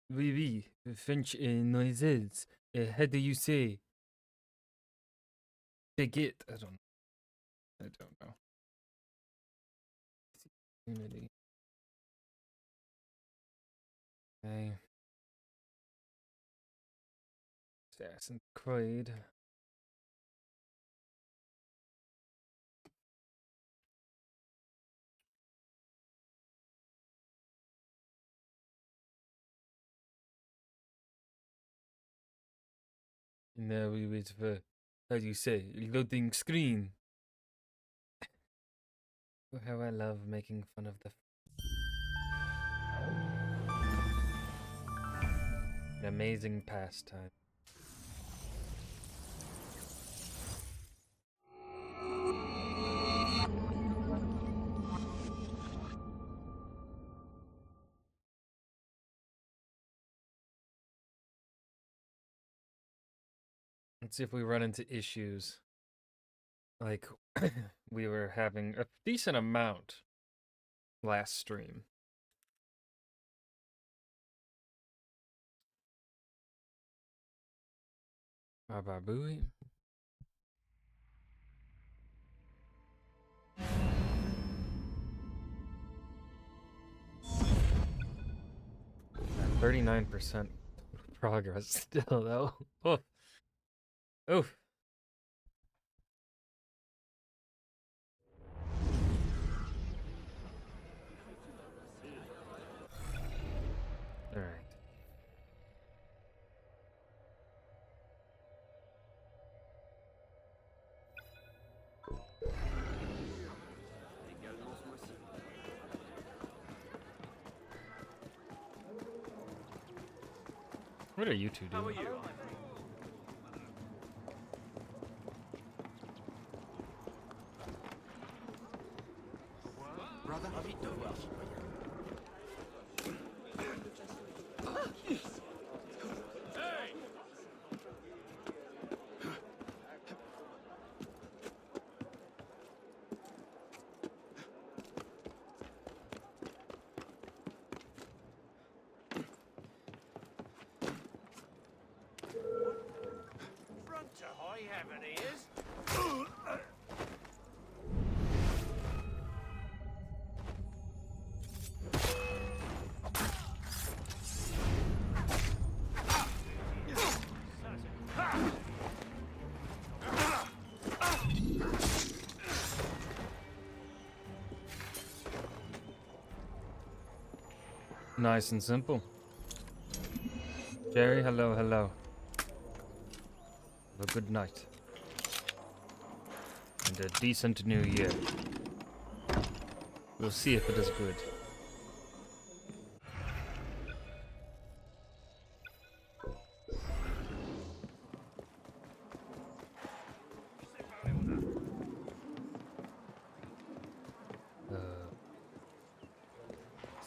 Oui, oui. French noises. How do you say? Baguette. I don't know. I don't know. Unity. Okay. Assassin's Creed. Now we wait for, how do you say, loading screen. Oh, how I love making fun of the an amazing pastime. Let's see if we run into issues. Like, we were having a decent amount last stream. Bababooey. At 39% progress still, though. Oh. Oof. Alright. What are you two doing? How are you? Brother, ravi de te voir, Front to high heaven he is. Nice and simple. Jerry, hello, hello. Have a good night. And a decent new year. We'll see if it is good.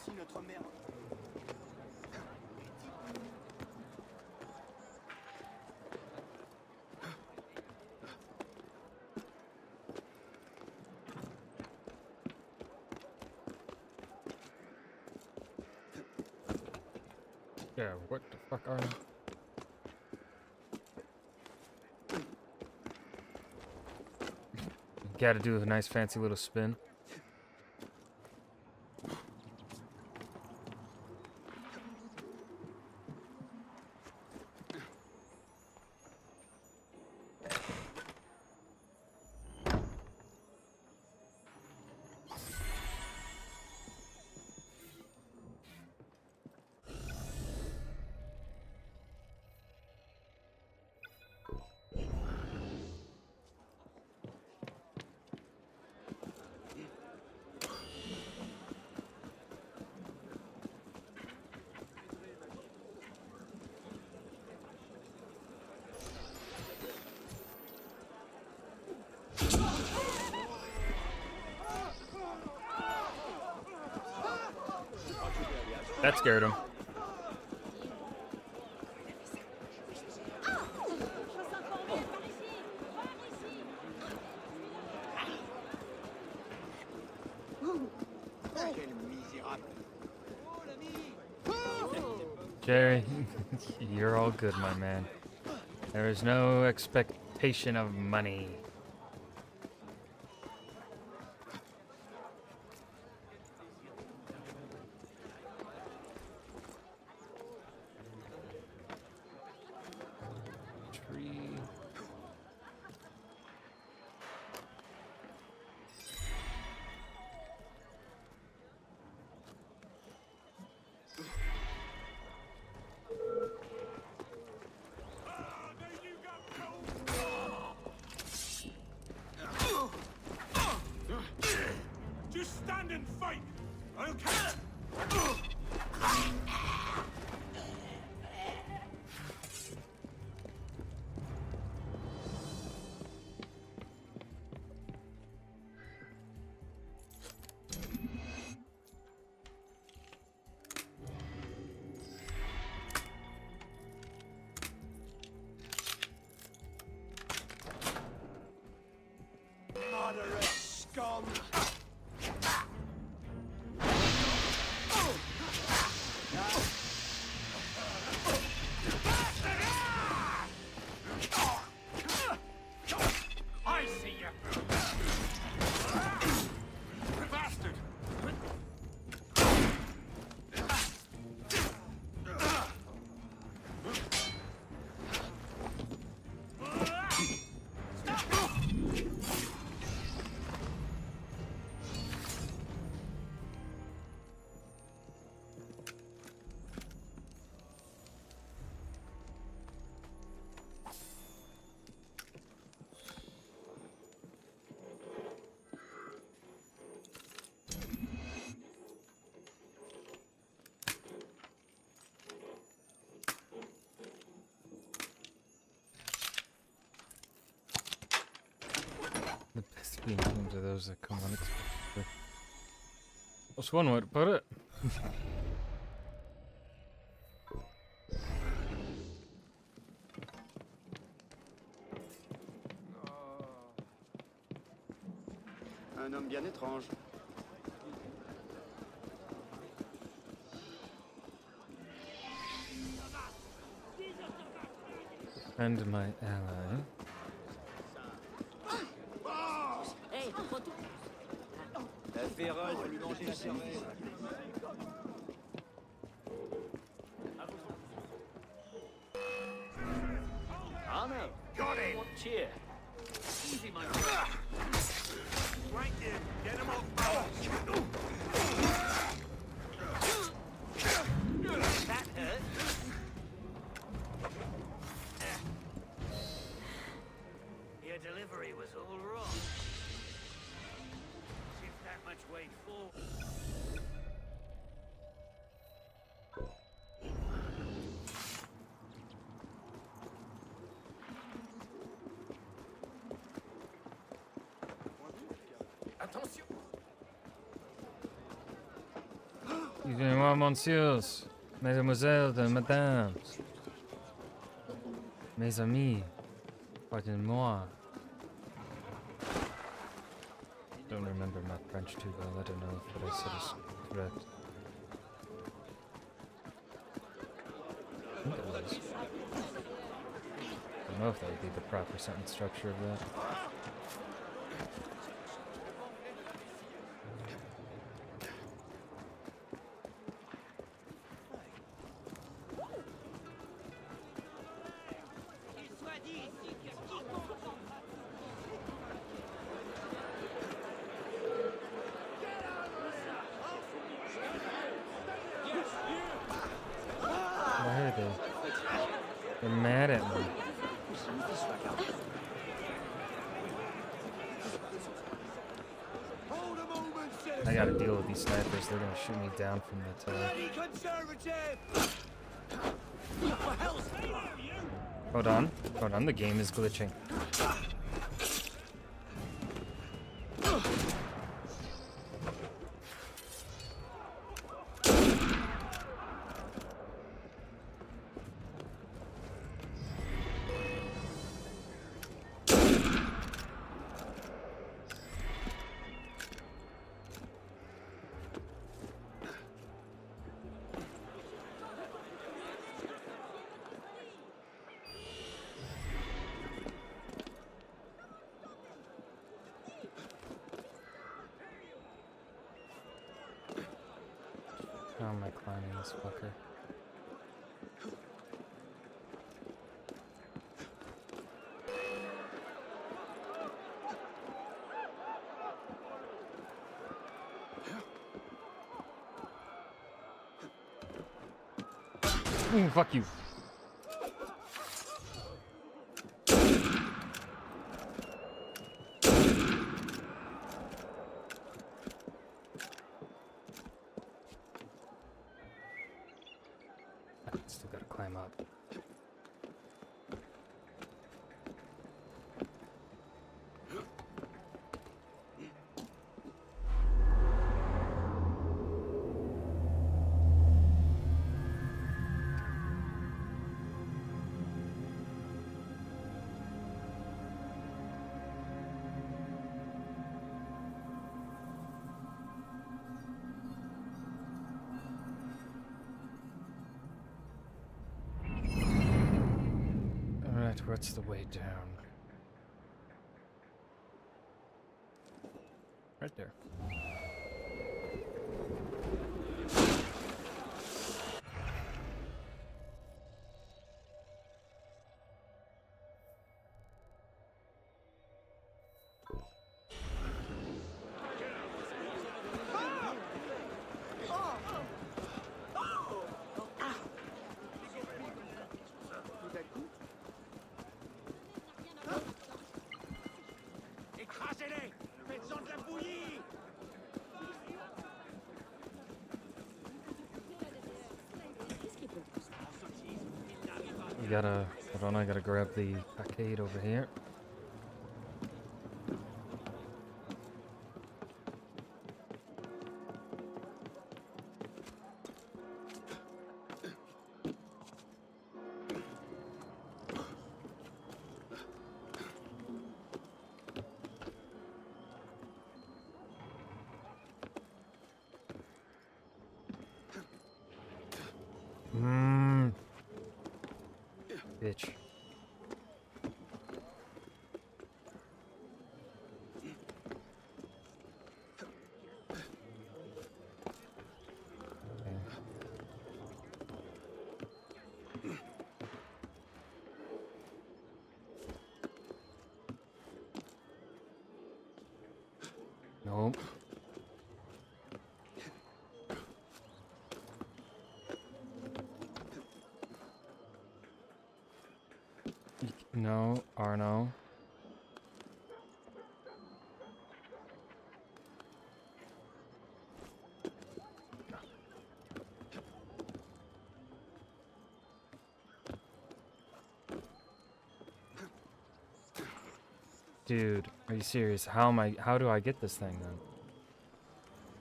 Si notre mère... Yeah, what the fuck are you? Gotta do a nice fancy little spin. That scared him. Quel misérable. Oh, l'ami. Jerry, you're all good, my man. There is no expectation of money. Tree. Just stand and fight. I'll catch. Murderous scum. I see you. Bastard. The best being games are those that come unexpectedly. That's one way to put it. Un homme bien étrange. And my ally. La féroce va lui manger la cervelle. Arno. Got it. Cheer. Easy, my friend. Right in. Get him off balance. That hurt. Your delivery was all wrong. Shift that much weight forward. Attention. Excusez-moi, messieurs, mesdemoiselles et mesdames, mes amis, pardonnez-moi. Don't remember my French too well. I don't know if what I said is correct. I think it was. I don't know if that would be the proper sentence structure of that. Why are they? They're mad at me. Hold a moment, I gotta deal with these snipers. They're gonna shoot me down from the tower. bloody conservative. For hell's sake. Hold on. Hold on. The game is glitching. this fucker. Ooh, fuck you. Still gotta climb up. Alright, what's the way down? Right there. Écrasez-les! Faites-en de la bouillie! You gotta, hold on, I gotta grab the arcade over here. Bitch. Nope. No, Arno. Dude, are you serious? How do I get this thing then?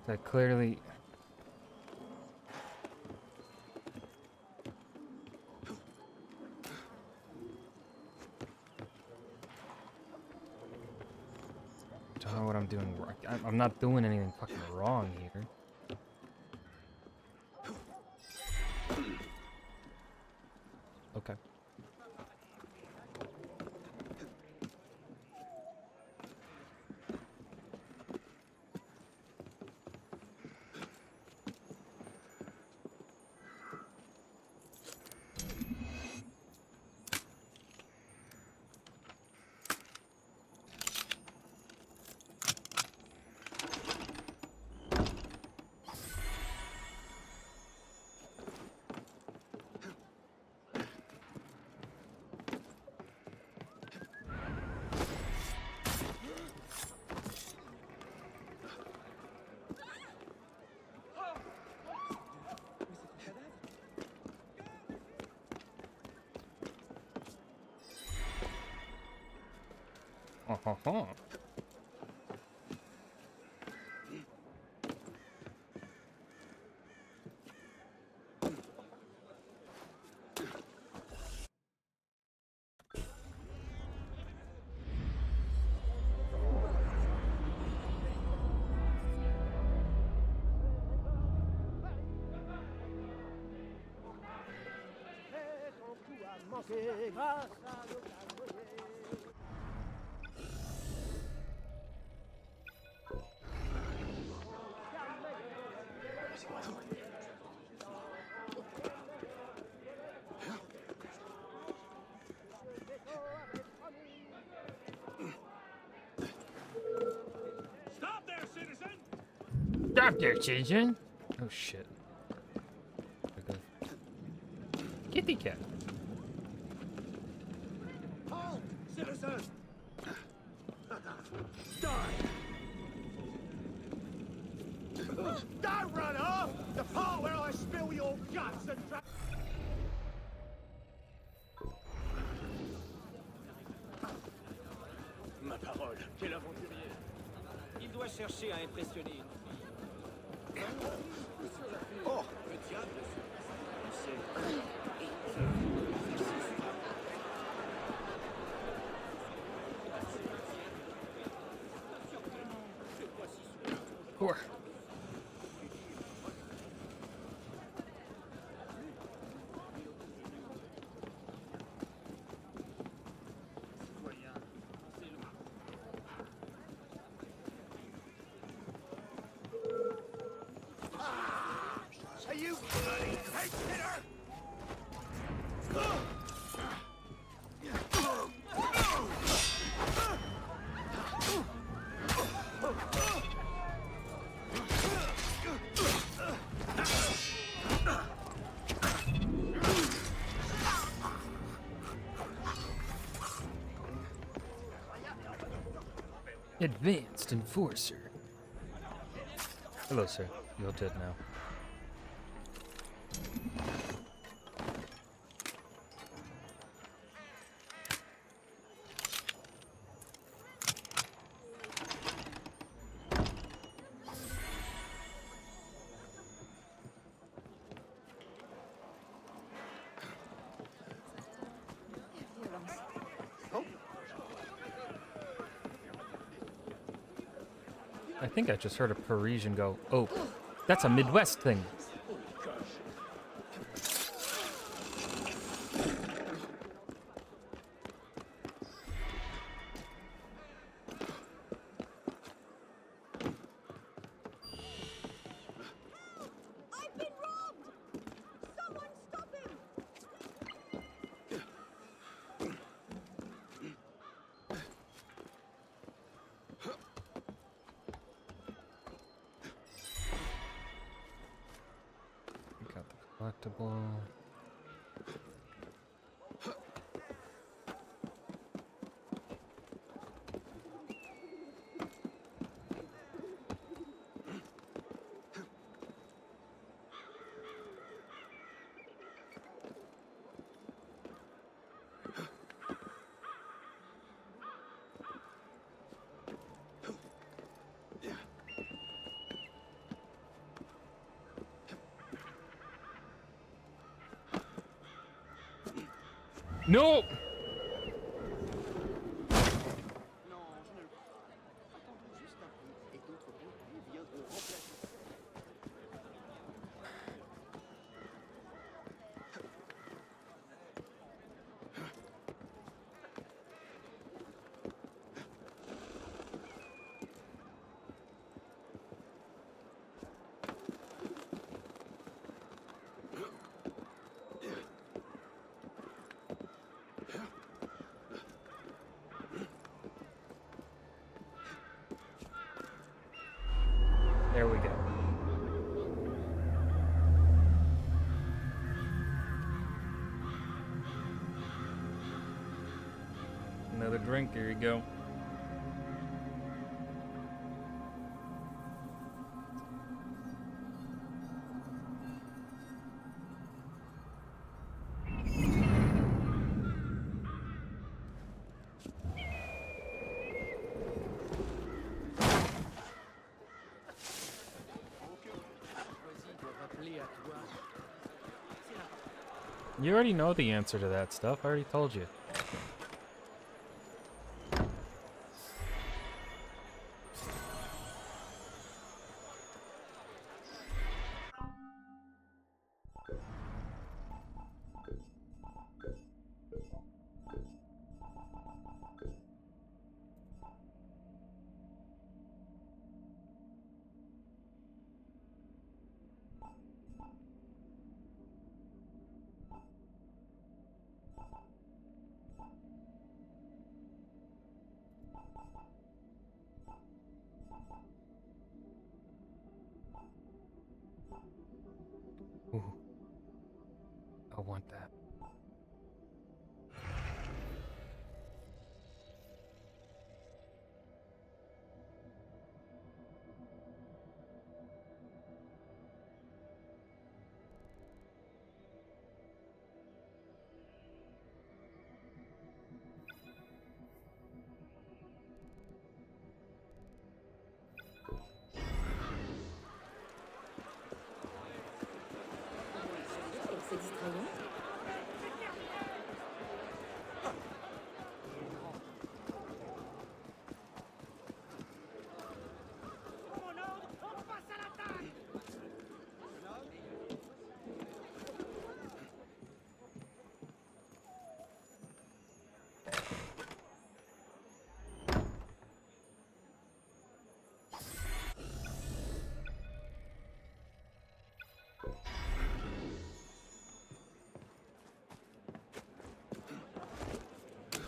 That clearly... Don't know what I'm doing wrong. I'm not doing anything fucking wrong here. Okay. Uh-huh. up there, children. Oh shit. Kitty cat. Halt, citizen! Die! Don't run off! The part where I spill your guts and Ma parole, quel aventurier! Il doit chercher à impressionner une fille. Oh! Le diable, c'est... Poor. Are you bloody pig hitter? Advanced Enforcer. Hello, sir. You're dead now. I think I just heard a Parisian go, oh, that's a Midwest thing. I've been robbed! Someone stop him! Got the collectible. No! There we go. Another drink, here you go. You already know the answer to that stuff. I already told you. I want that. C'est distrayant.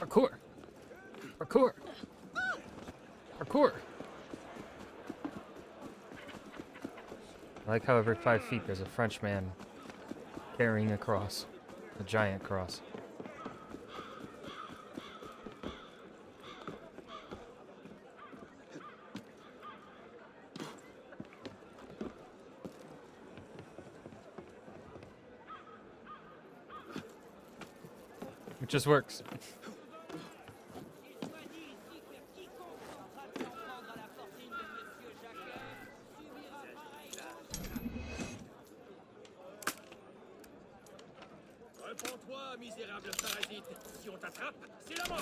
Parkour! Parkour! Parkour! I like how every 5 feet there's a Frenchman carrying a cross. A giant cross. It just works. Réponds-toi, misérable parasite. Si on t'attrape, c'est la mort.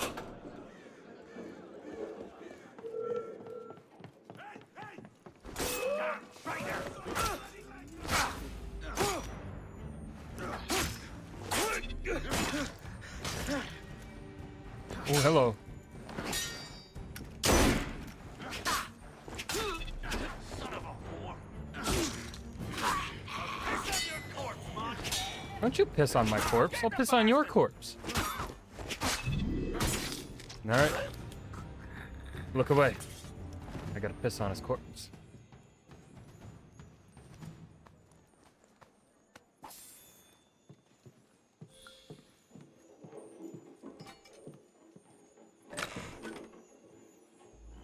Oh, hello. Don't you piss on my corpse. I'll piss on your corpse. Alright. Look away. I gotta piss on his corpse.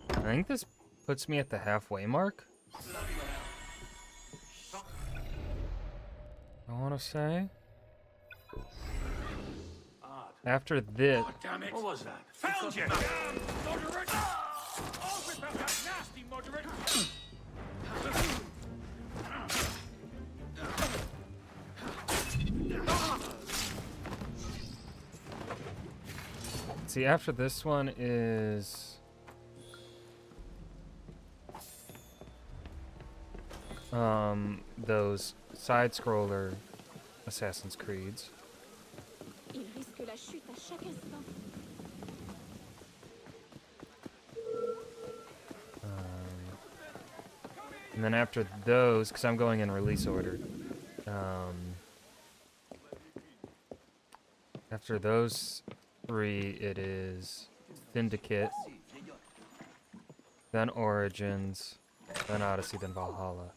I think this puts me at the halfway mark. I want to say. After this, Damn it! What was that? Found you! Moderate! I'll whip out that nasty moderate! see, after this one is those side-scroller Assassin's Creeds. Il risque la chute à chaque instant. And then after those, because I'm going in release order, after those 3, it is Syndicate, then Origins, then Odyssey, then Valhalla.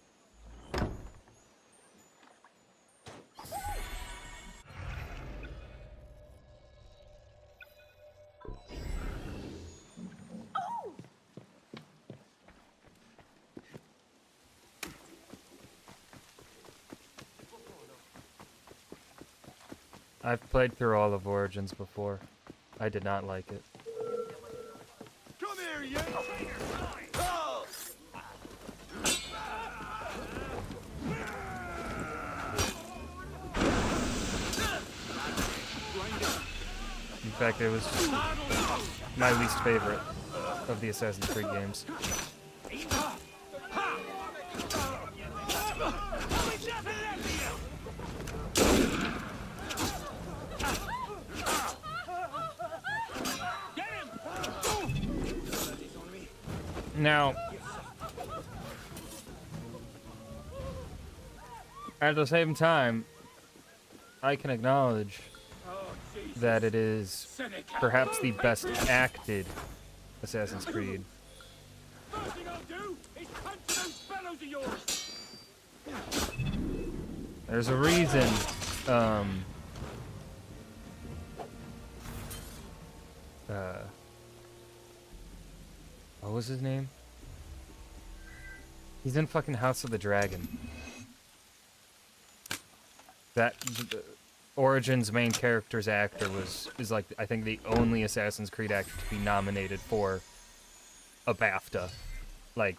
I've played through all of Origins before. I did not like it. Come here, you! Oh! In fact, it was my least favorite of the Assassin's Creed games. Now, at the same time, I can acknowledge that it is perhaps the best acted Assassin's Creed. First thing I'll do is punch those fellows of yours! There's a reason what was his name? He's in fucking House of the Dragon. That Origin's main character's actor is like, I think, the only Assassin's Creed actor to be nominated for a BAFTA, like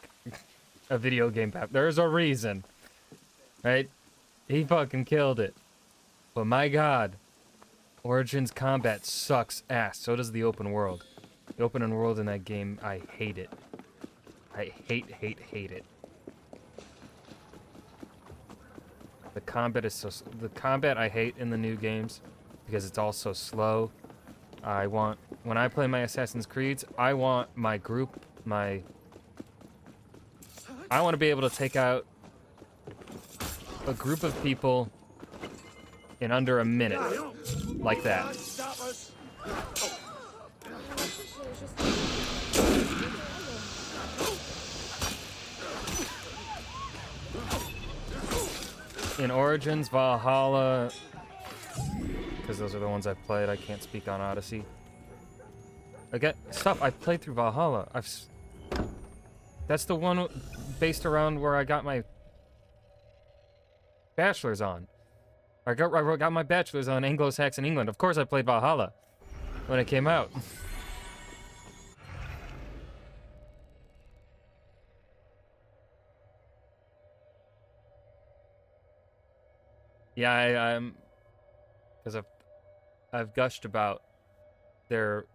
a video game BAFTA. There's a reason, right? He fucking killed it. But my God, Origin's combat sucks ass. So does the open world. The open world in that game, I hate it. I hate it. The combat is the combat I hate in the new games because it's all so slow. When I play my Assassin's Creeds, I want my group, I want to be able to take out a group of people in under a minute, like that. In Origins, Valhalla, because those are the ones I've played. I can't speak on Odyssey. I played through Valhalla. That's the one based around where I got my bachelor's on. I got my bachelor's on Anglo-Saxon England. Of course I played Valhalla when it came out. Yeah, I'm, because I've gushed about their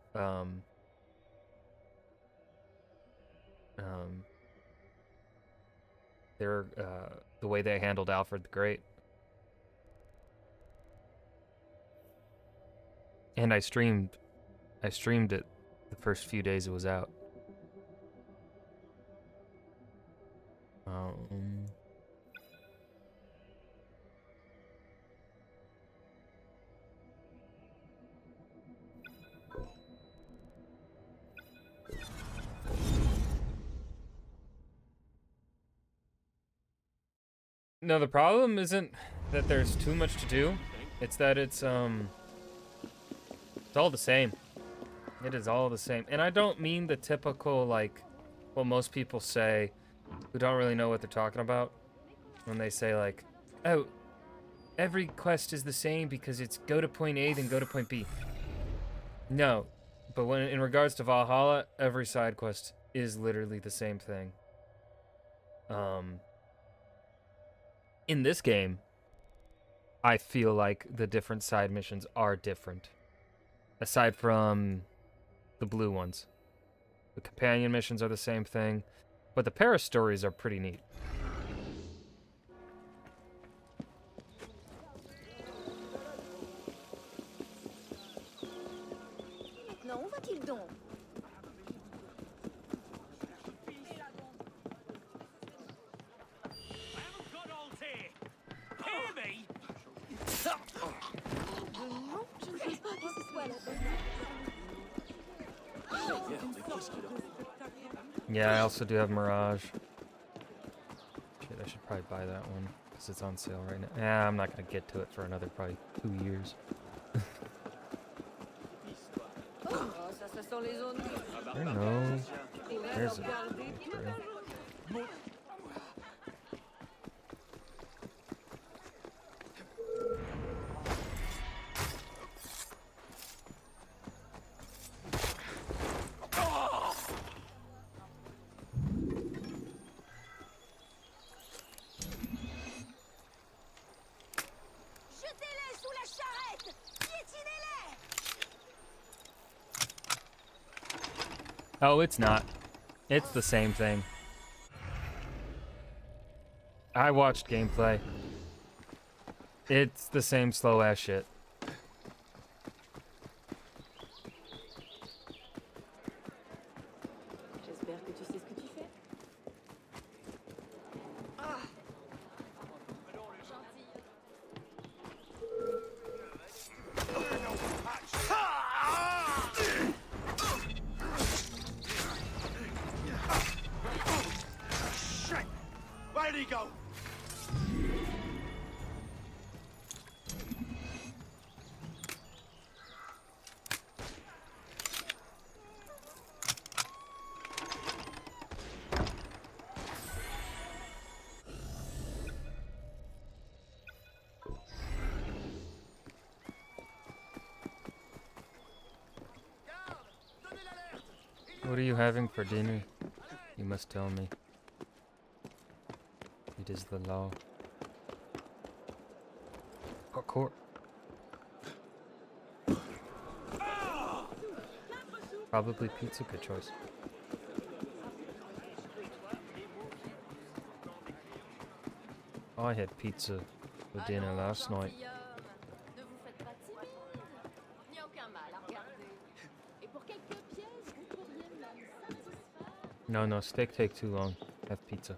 the way they handled Alfred the Great, and I streamed it the first few days it was out. No, the problem isn't that there's too much to do. It's that it's all the same. It is all the same. And I don't mean the typical, like, what most people say who don't really know what they're talking about. When they say, like, oh, every quest is the same because it's go to point A, then go to point B. No. But when in regards to Valhalla, every side quest is literally the same thing. In this game, I feel like the different side missions are different. Aside from the blue ones. The companion missions are the same thing, but the Paris stories are pretty neat. Maintenant, où va-t-il donc? Je ne pense pas que ce soit la bonne. Yeah, I also do have Mirage. Shit, I should probably buy that one because it's on sale right now. Yeah, I'm not gonna get to it for another probably 2 years. I don't know. There's a trail. Oh, it's not. It's the same thing. I watched gameplay. It's the same slow ass shit. J'espère que tu sais ce que tu fais. Where'd he go? What are you having for dinner? You must tell me. It is the law. Parkour. Probably pizza, good choice. I had pizza for dinner last night. Ne vous faites pas timide. Il n'y a aucun mal à regarder. Et pour quelques pièces, vous pourriez même satisfaire. No, steak take too long. Have pizza.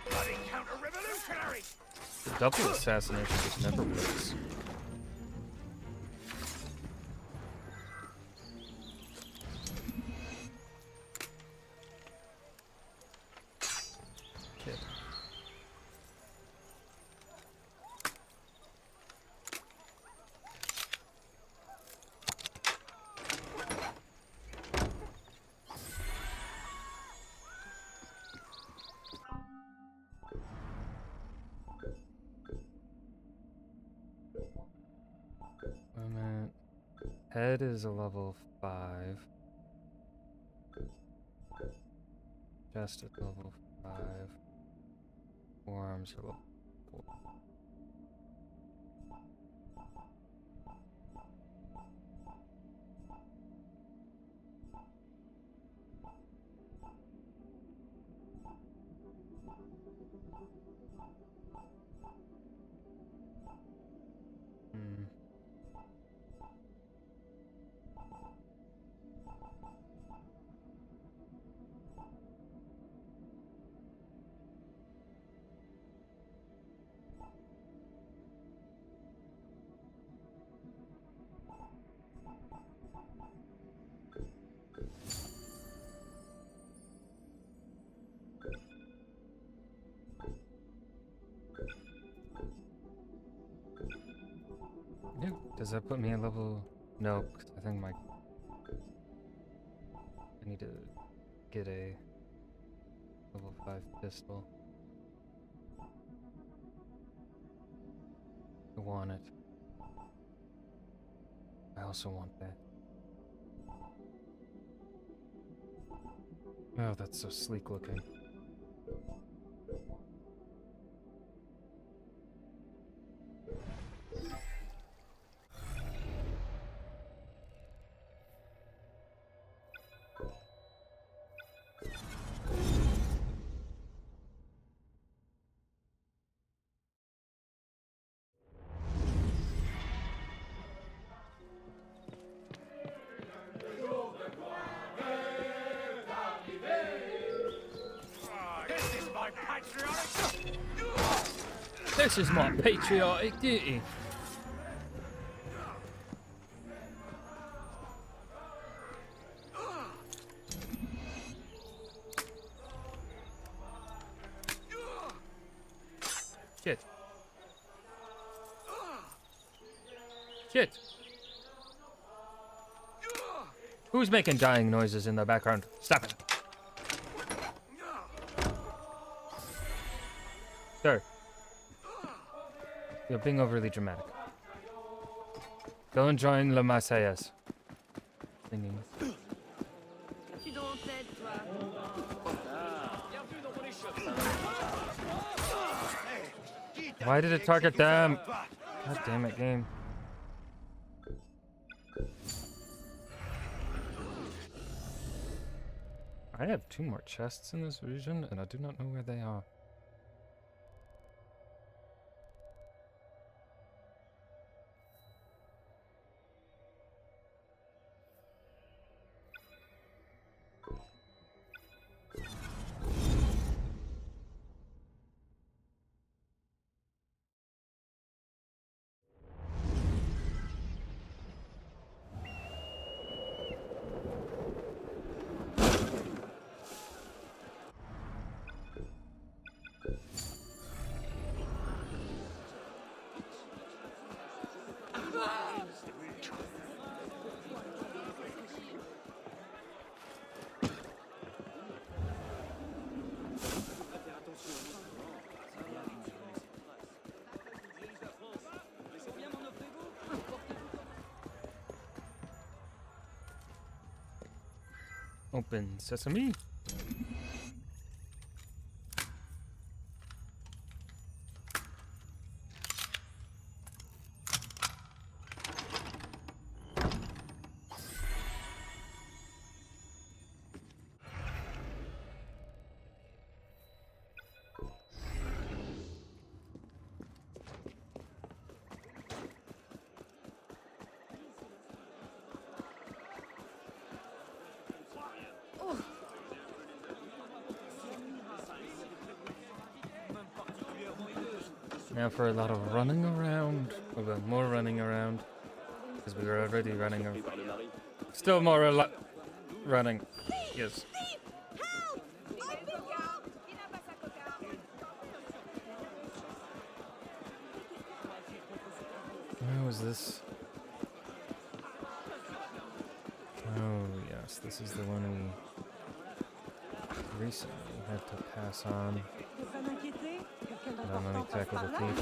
Bloody counter-revolutionary! Double assassination just never works. Kid. Moment. Head is a level 5. Chest at level 5. Forearms are level 4. Hmm. Yeah, does that put me at level? No, 'cause I think I need to get a level 5 pistol. I want it. I also want that. Oh, that's so sleek looking. This is my patriotic... This is my patriotic duty. Shit. Shit. Who's making dying noises in the background? Stop it. Sir. You're being overly dramatic. Go and join Le Marseillaise. Singing. Tu dois en tête, toi. Bienvenue dans mon échoppe. Why did it target them? God damn it, game. I have 2 more chests in this region, and I do not know where they are. Open sesame. Now for a lot of running around. Well, more running around. Because we were already running around. Still more running. Yes. Where was this? Oh, yes. This is the one we recently had to pass on. Hold on, let me tackle the thief.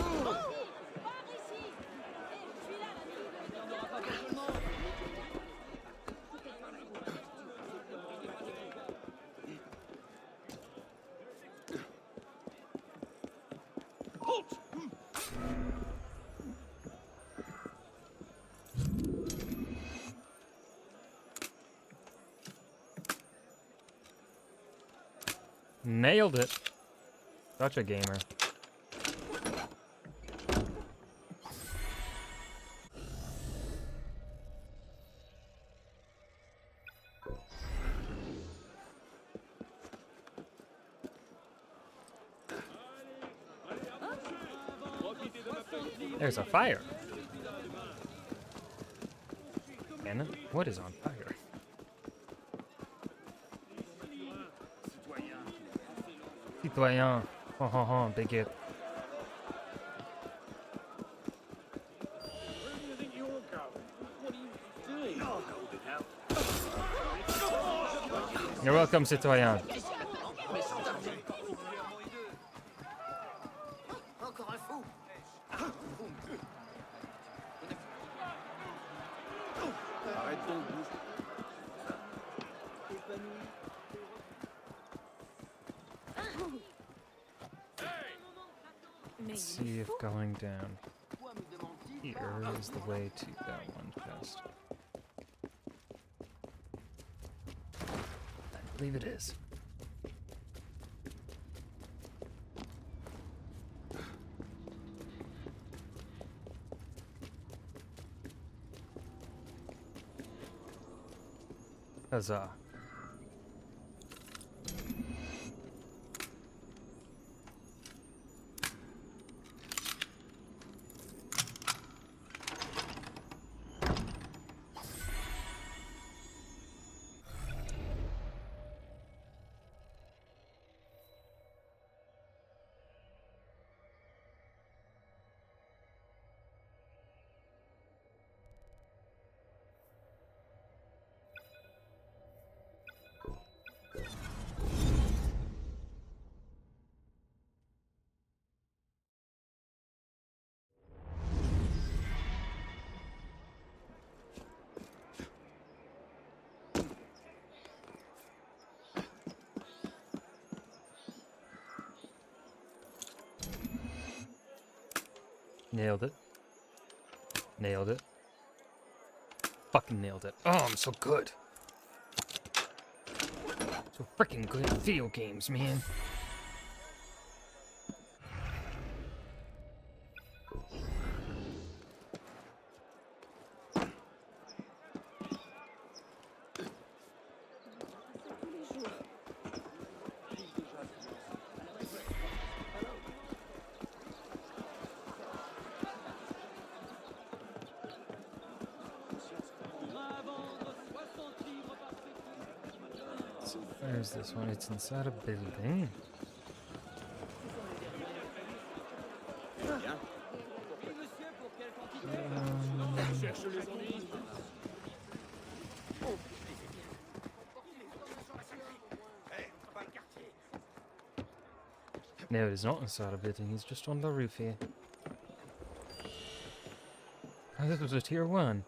Nailed it. Such a gamer. There's a fire. Cannon? What is on fire? Citoyen. Ho ho ho, bigot. You're welcome, citoyen. Let's see if going down here is the way to that one chest. I believe it is. Huzzah. Nailed it. Nailed it. Fucking nailed it. Oh, I'm so good. So freaking good at video games, man. Where's this one? It's inside a building. No, it is not inside a building. He's just on the roof here. Oh, this was a tier 1.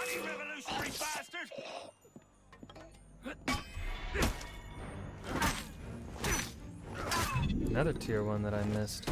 bloody revolutionary bastard! Another tier 1 that I missed.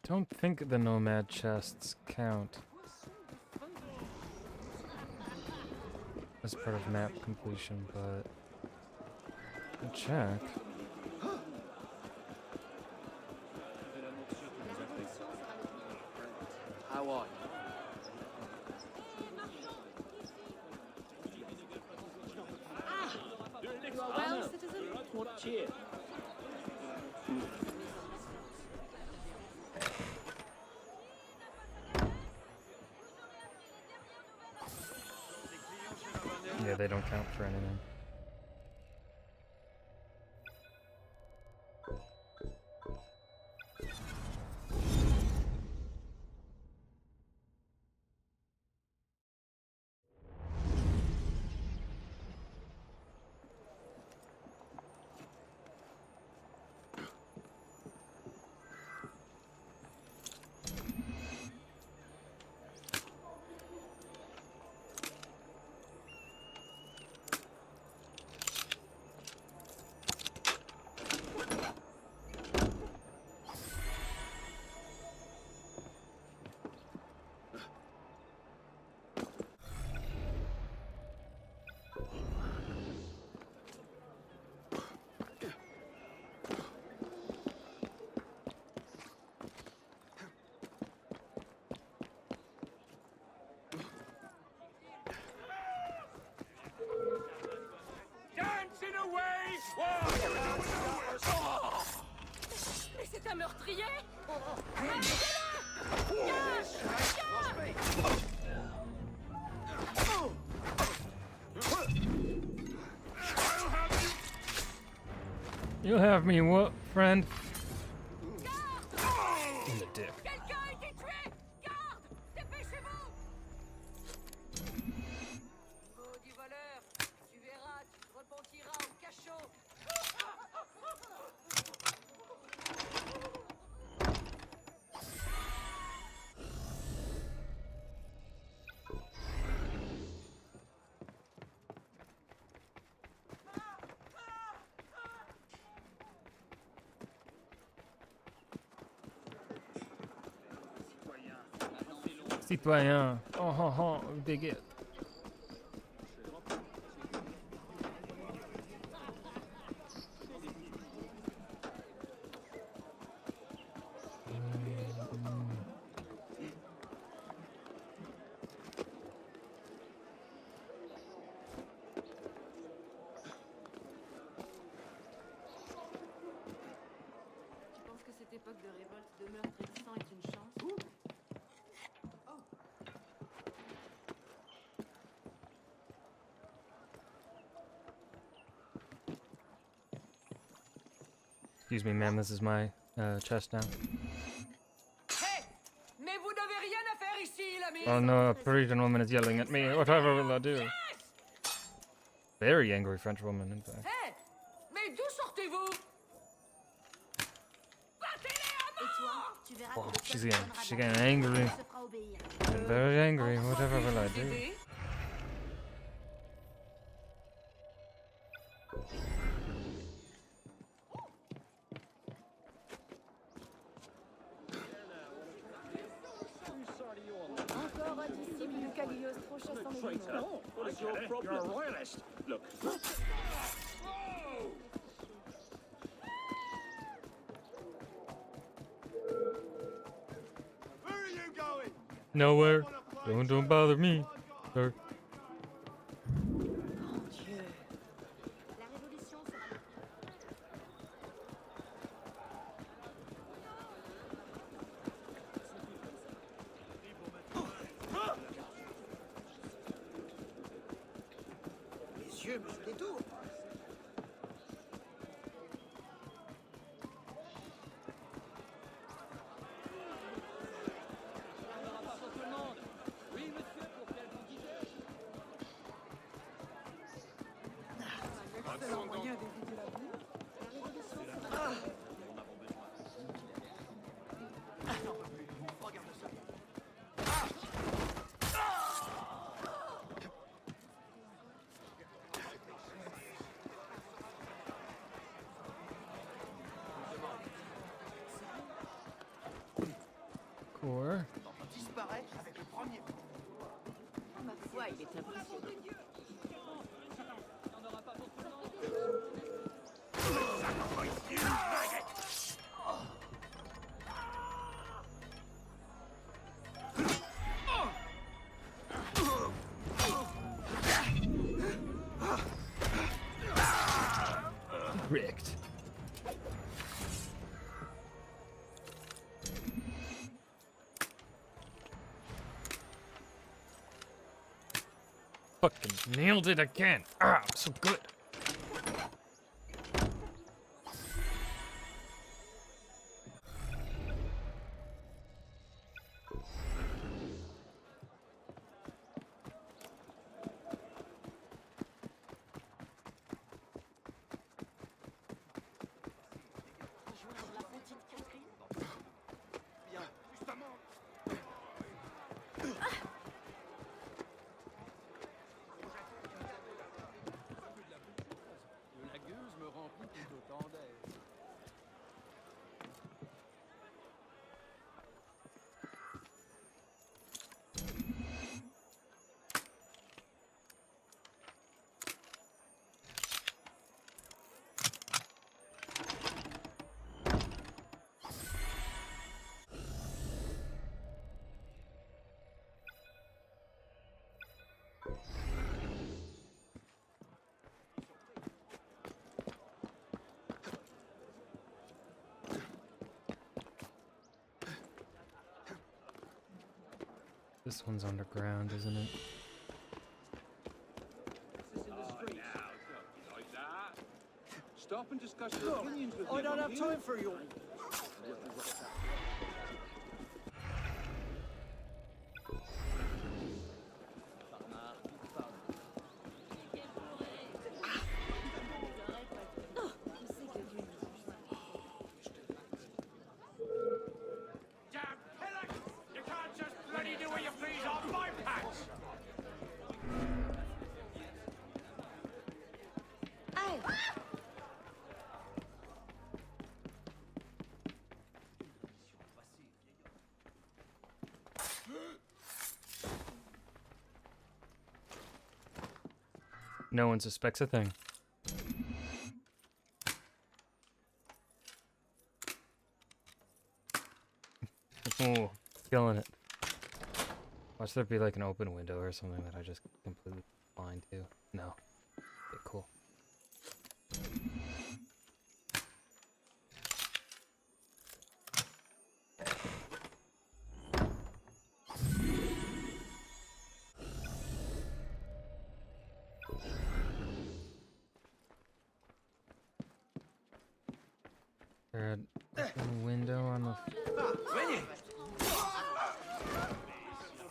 Don't think the nomad chests count as part of map completion, but I'll check. How are You are well, citizen? What cheer? Yeah, they don't count for anything. Dancing away! Mais c'est un meurtrier! You'll have me what, friend? In the dick. Quelqu'un a été tué! Garde! Dépêchez-vous! Maudit voleur! Tu verras, tu te repentiras au cachot! Citoyen. Oh, oh, oh, bigot. Tu penses que cette époque de révolte, de meurtre et de sang est une chance? Excuse me, ma'am. This is my chest now. Hé! Mais vous n'avez rien à faire ici, l'ami! Oh no, a Parisian woman is yelling at me. Whatever will I do? Very angry French woman, in fact. Hé! Mais d'où sortez-vous? Et toi, tu verras Oh, que she's le getting, peuple she's donnera getting angry. se fera obéir. Getting very angry. Whatever will I do? Aider? Encore un disciple de Cagliostro chassant les démons. Traitor! What is your problem? You're a royalist. Look. Where are you going? Nowhere. Don't bother me, sir. La révolution sera le Dieu, mais c'est des tours. Core. Disparaître avec le premier. Ma foi, il est impressionnant. Rigged. Fucking nailed it again. Ah, I'm so good. La gueuse me remplit tout autant d'air. This one's underground, isn't it? Stop and discuss your opinions with me. I don't have time for you. Damn pillock! You can't just bloody do what you please on my patch! No one suspects a thing. Oh, killing it. Watch there be like an open window or something that I just completely blind to. No. Okay, cool. There a window on the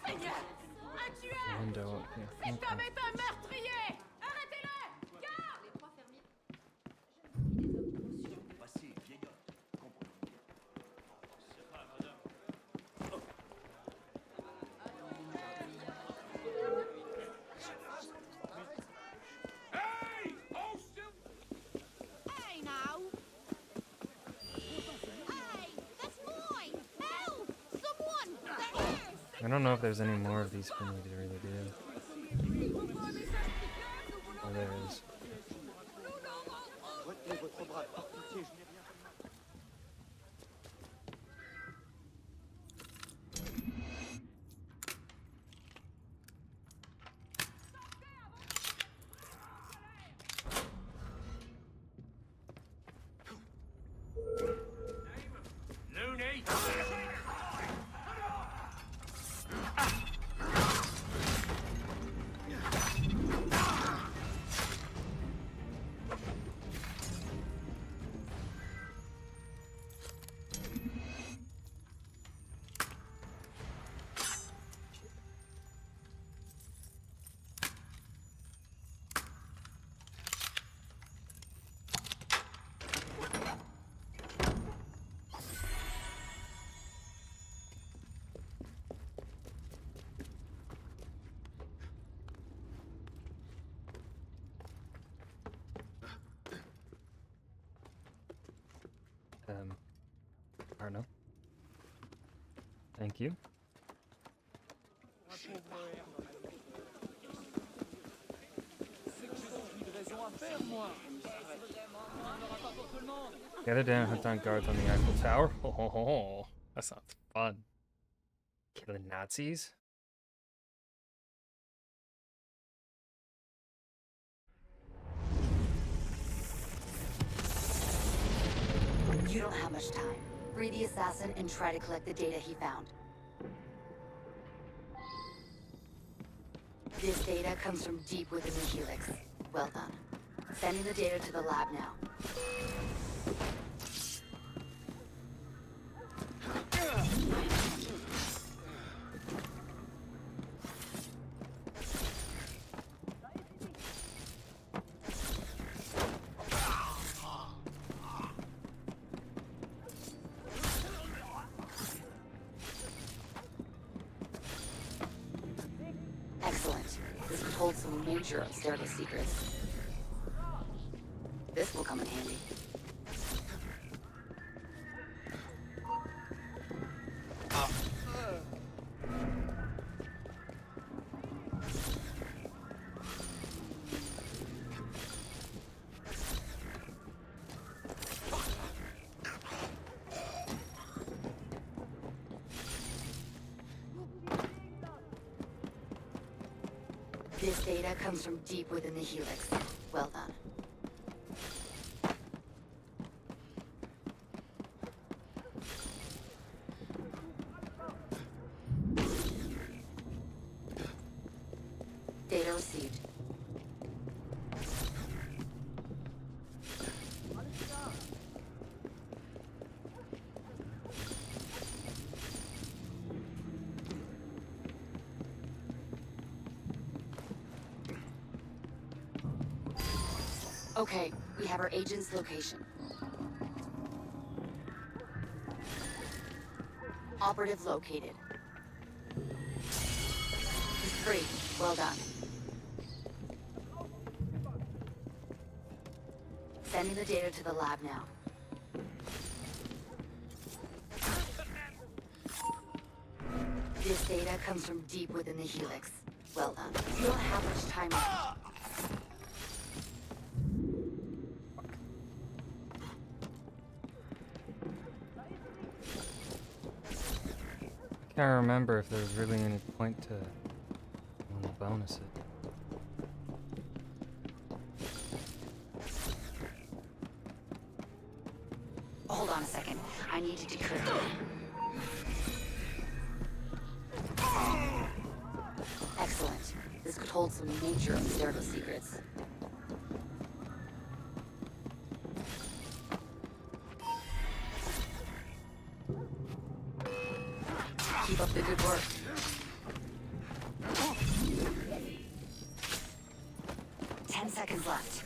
Seigneur, un tueur! window up here. Cet Okay. homme est un meurtrier! Arrêtez-le! Garde! Les trois fermiers. Passez, vieillotte. Hey! Hold still! Hey now! Hey! That's mine! Help! Someone! I don't know if there's any more of these for me to really do. Oh, there is. Retenez votre bras par pitié, je n'ai rien fait. Looney! Arno. Thank you. Get it down, hunt down guards on the Eiffel Tower. Oh, that sounds fun. Killing Nazis. You don't have much time. Free the assassin and try to collect the data he found. This data comes from deep within the Helix. Well done. Sending the data to the lab now. Excellent. This could hold some major Abstergo secrets. This will come in handy. This data comes from deep within the Helix. Well done. Data received. Okay, we have our agent's location. Operative located. He's free. Well done. Sending the data to the lab now. This data comes from deep within the Helix. Well done. You don't have much time left. Can't remember if there's really any point to doing the bonus it. Hold on a second. I need to decrypt it. Excellent. This could hold some major Abstergo secrets. Keep up the good work. Ten seconds left.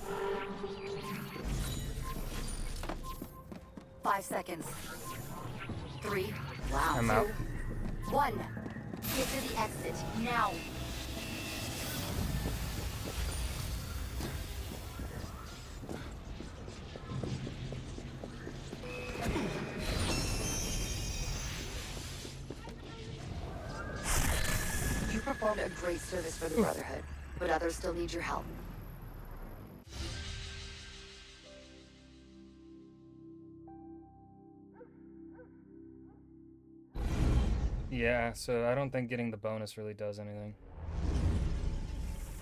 5 seconds. 3. Wow. I'm out. 1. Get to the exit now. You performed a great service for the Brotherhood, but others still need your help. Yeah, so I don't think getting the bonus really does anything.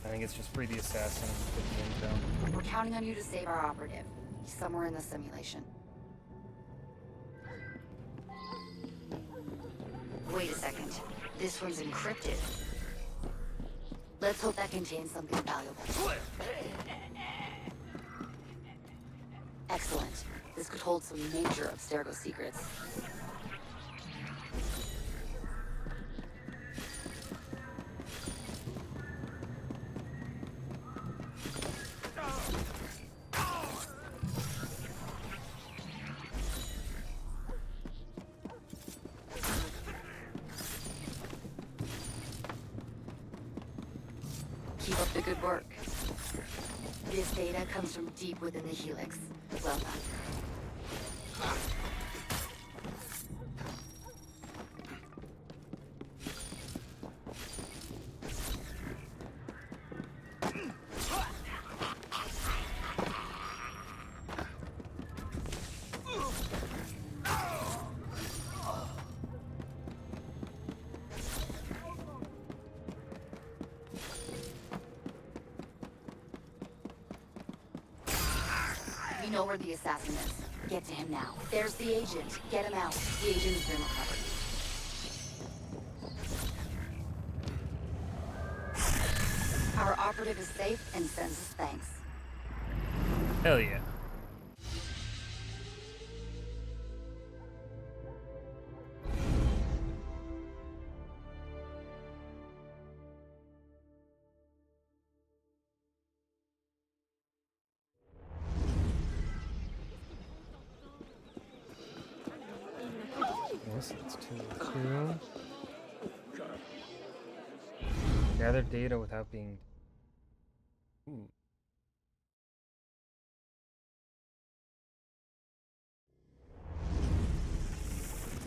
I think it's just free the assassin and get the intel. We're counting on you to save our operative. He's somewhere in the simulation. Wait a second. This one's encrypted. Let's hope that contains something valuable. Excellent. This could hold some major Abstergo secrets. Keep up the good work. This data comes from deep within the Helix. Well done. We know where the assassin is. Get to him now. There's the agent. Get him out. The agent's been recovered. Our operative is safe and sends us thanks. Hell yeah. Yes, it's 2-2. Gather data without being. Ooh.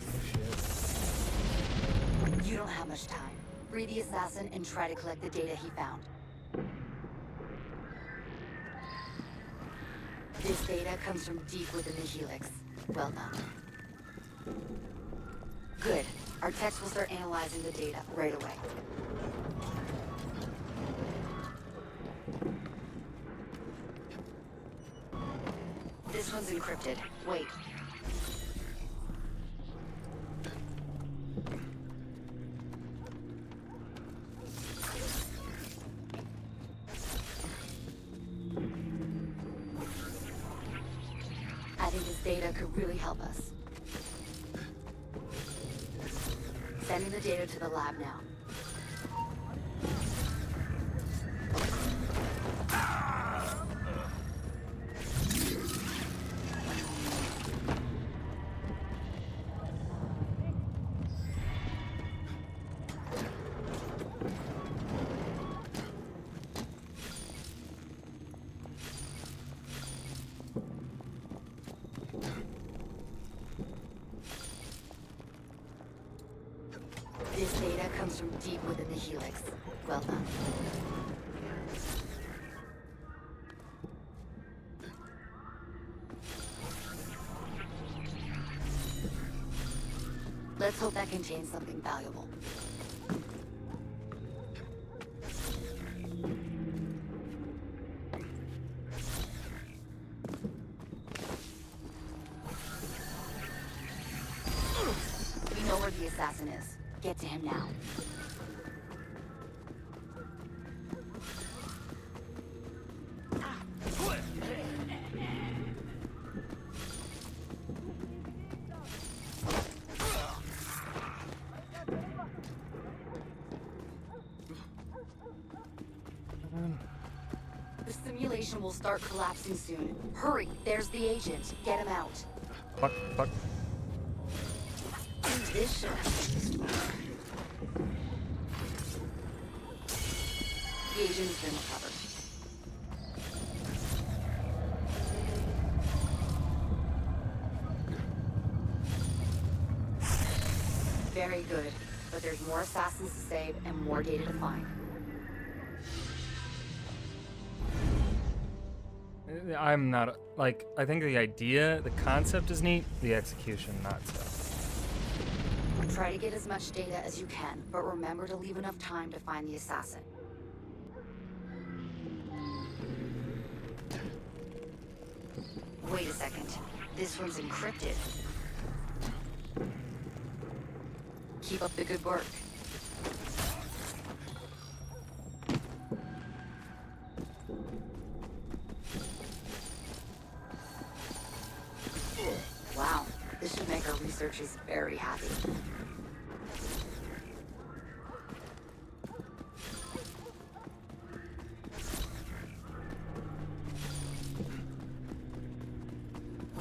Oh shit. You don't have much time. Free the assassin and try to collect the data he found. This data comes from deep within the Helix. Well done. Good. Our techs will start analyzing the data right away. This one's encrypted. Wait. I think this data could really help us. Sending the data to the lab now. This data comes from deep within the Helix. Well done. Let's hope that contains something valuable. We know where the assassin is. Get to him now. The simulation will start collapsing soon. Hurry, there's the agent. Get him out. Fuck, fuck. This should The agent's been recovered. Very good, but there's more assassins to save and more data to find. I'm not like. I think the idea, the concept is neat. The execution, not so. Try to get as much data as you can, but remember to leave enough time to find the assassin. Wait a second. This one's encrypted. Keep up the good work. Wow, this should make our researchers very happy.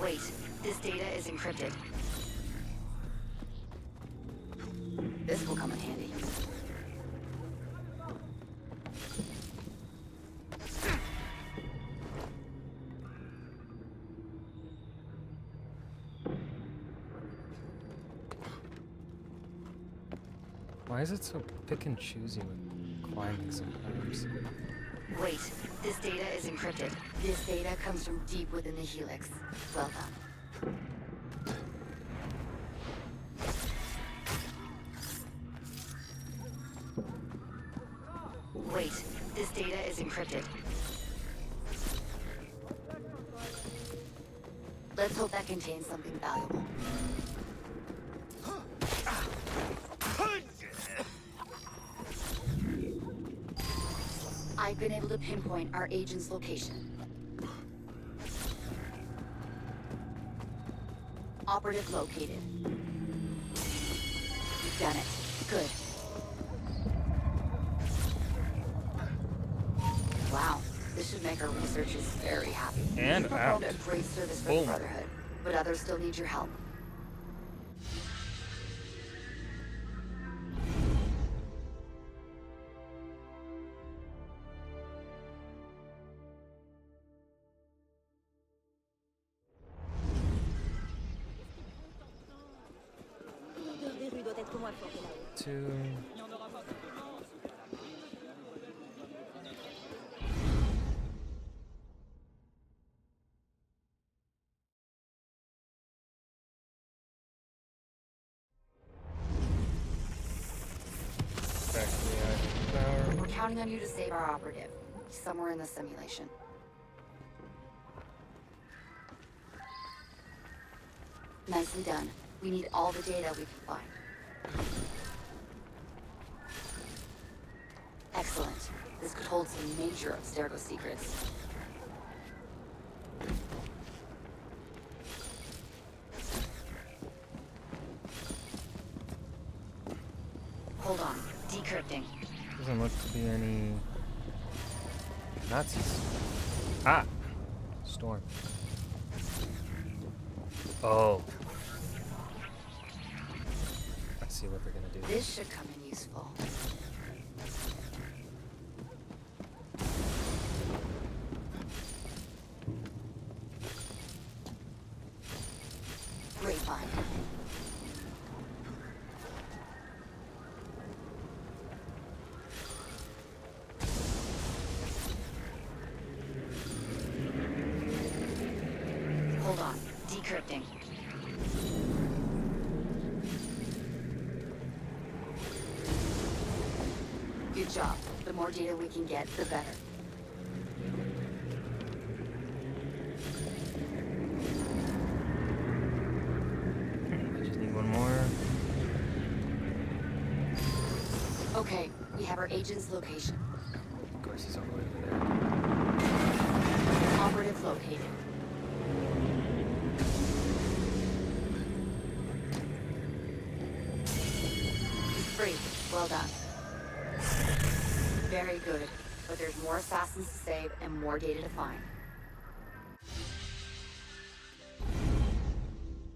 Wait, this data is encrypted. This will come in handy. Why is it so pick and choosy with climbing sometimes? Wait, this data is encrypted. This data comes from deep within the Helix. Well done. Wait, this data is encrypted. Let's hope that contains something valuable. I've been able to pinpoint our agent's location. Operative located. You've done it. Good. Wow, this should make our researchers very happy. And You've performed out. a great service for Boom. the Brotherhood, but others still need your help. L'odeur des rues doit être moins forte là-haut. To back to the Eiffel Tower. We're counting on you to save our operative, somewhere in the simulation. Nicely done. We need all the data we can find. Excellent. This could hold some major Abstergo secrets. Hold on. Decrypting. Doesn't look to be any Nazis. Ah! Storm. Oh. I see what they're gonna do. This should come in useful. Grapevine. Hold on. Decrypting. Good job. The more data we can get, the better. I just need one more. Okay, we have our agent's location. Of course, he's all the way over there. Operative located. He's free. Well done. Very good. But there's more assassins to save and more data to find.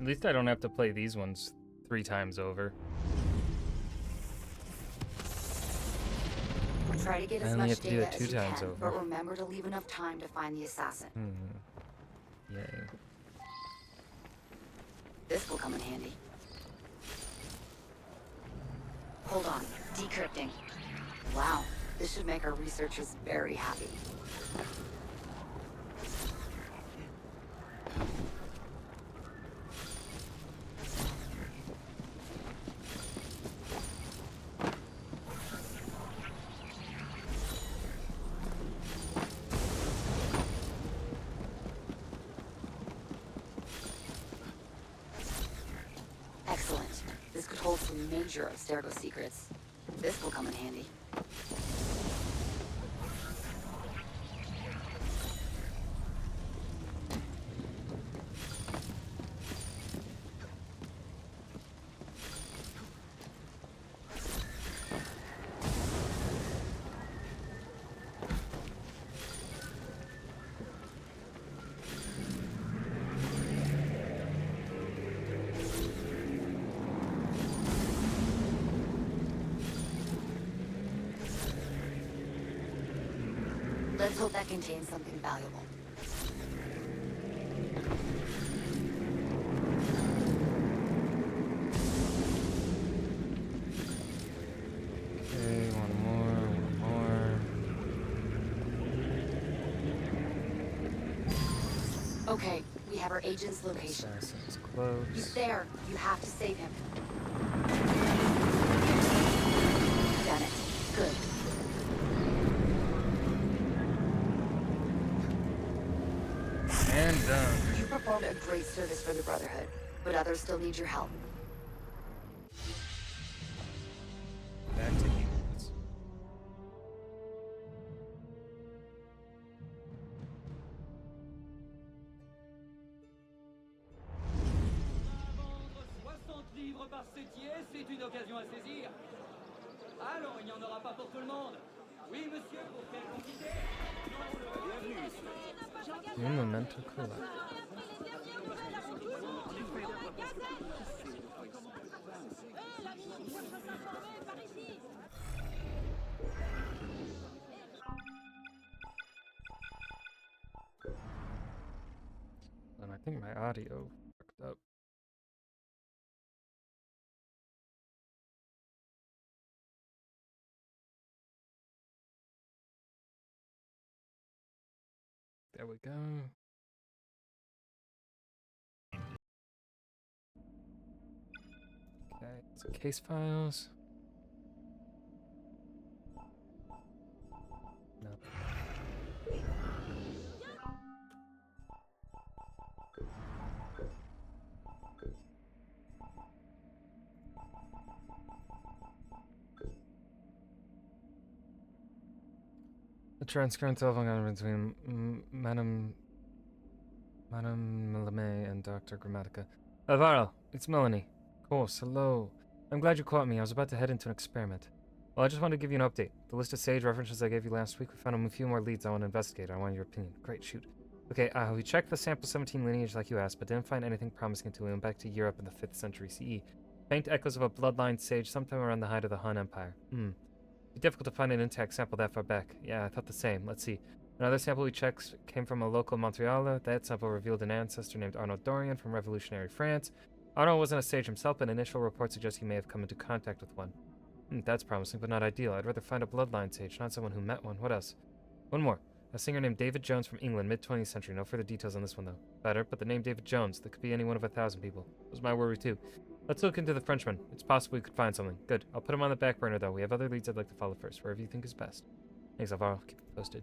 At least I don't have to play these ones 3 times over. Try to get I as only much have to do data it as 2 you times can, over. but remember to leave enough time to find the assassin. Yay. This will come in handy. Hold on. Decrypting. Wow. This should make our researchers very happy. Excellent. This could hold some major Abstergo secrets. This will come in handy. Let's hope that contains something valuable. Okay, one more. Okay, we have our agent's location. Assassin's close. He's there. You have to save him. Done it. Good. And done. You performed a a great service for the Brotherhood, but others still need your help. Back to humans. Vendre 60 livres par septier, c'est une occasion à saisir. Allons, il n'y en aura pas pour tout le monde. Oui, monsieur, pour quelle quantité? Memento Cola. And I think my audio fucked up. There we go. Okay, so case files. No. The transparent telephone between Madame Malame and Dr. Grammatica. Alvaro, it's Melanie. Of course, hello. I'm glad you caught me. I was about to head into an experiment. Well, I just wanted to give you an update. The list of SAGE references I gave you last week, we found a few more leads I want to investigate. I want your opinion. Great, shoot. Okay, we checked the sample 17 lineage like you asked, but didn't find anything promising until we went back to Europe in the 5th century CE. Faint echoes of a bloodline SAGE sometime around the height of the Han Empire. Be difficult to find an intact sample that far back. Yeah, I thought the same. Let's see. Another sample we checked came from a local Montrealer. That sample revealed an ancestor named Arnaud Dorian from revolutionary France. Arnaud wasn't a sage himself, but initial reports suggest he may have come into contact with one. That's promising, but not ideal. I'd rather find a bloodline sage, not someone who met one. What else? One more. A singer named David Jones from England, mid-20th century. No further details on this one, though. Better, but the name David Jones. That could be any one of 1,000 people. That was my worry, too. Let's look into the Frenchman. It's possible we could find something. Good. I'll put him on the back burner, though. We have other leads I'd like to follow first, wherever you think is best. Thanks, Alvaro. Keep it posted.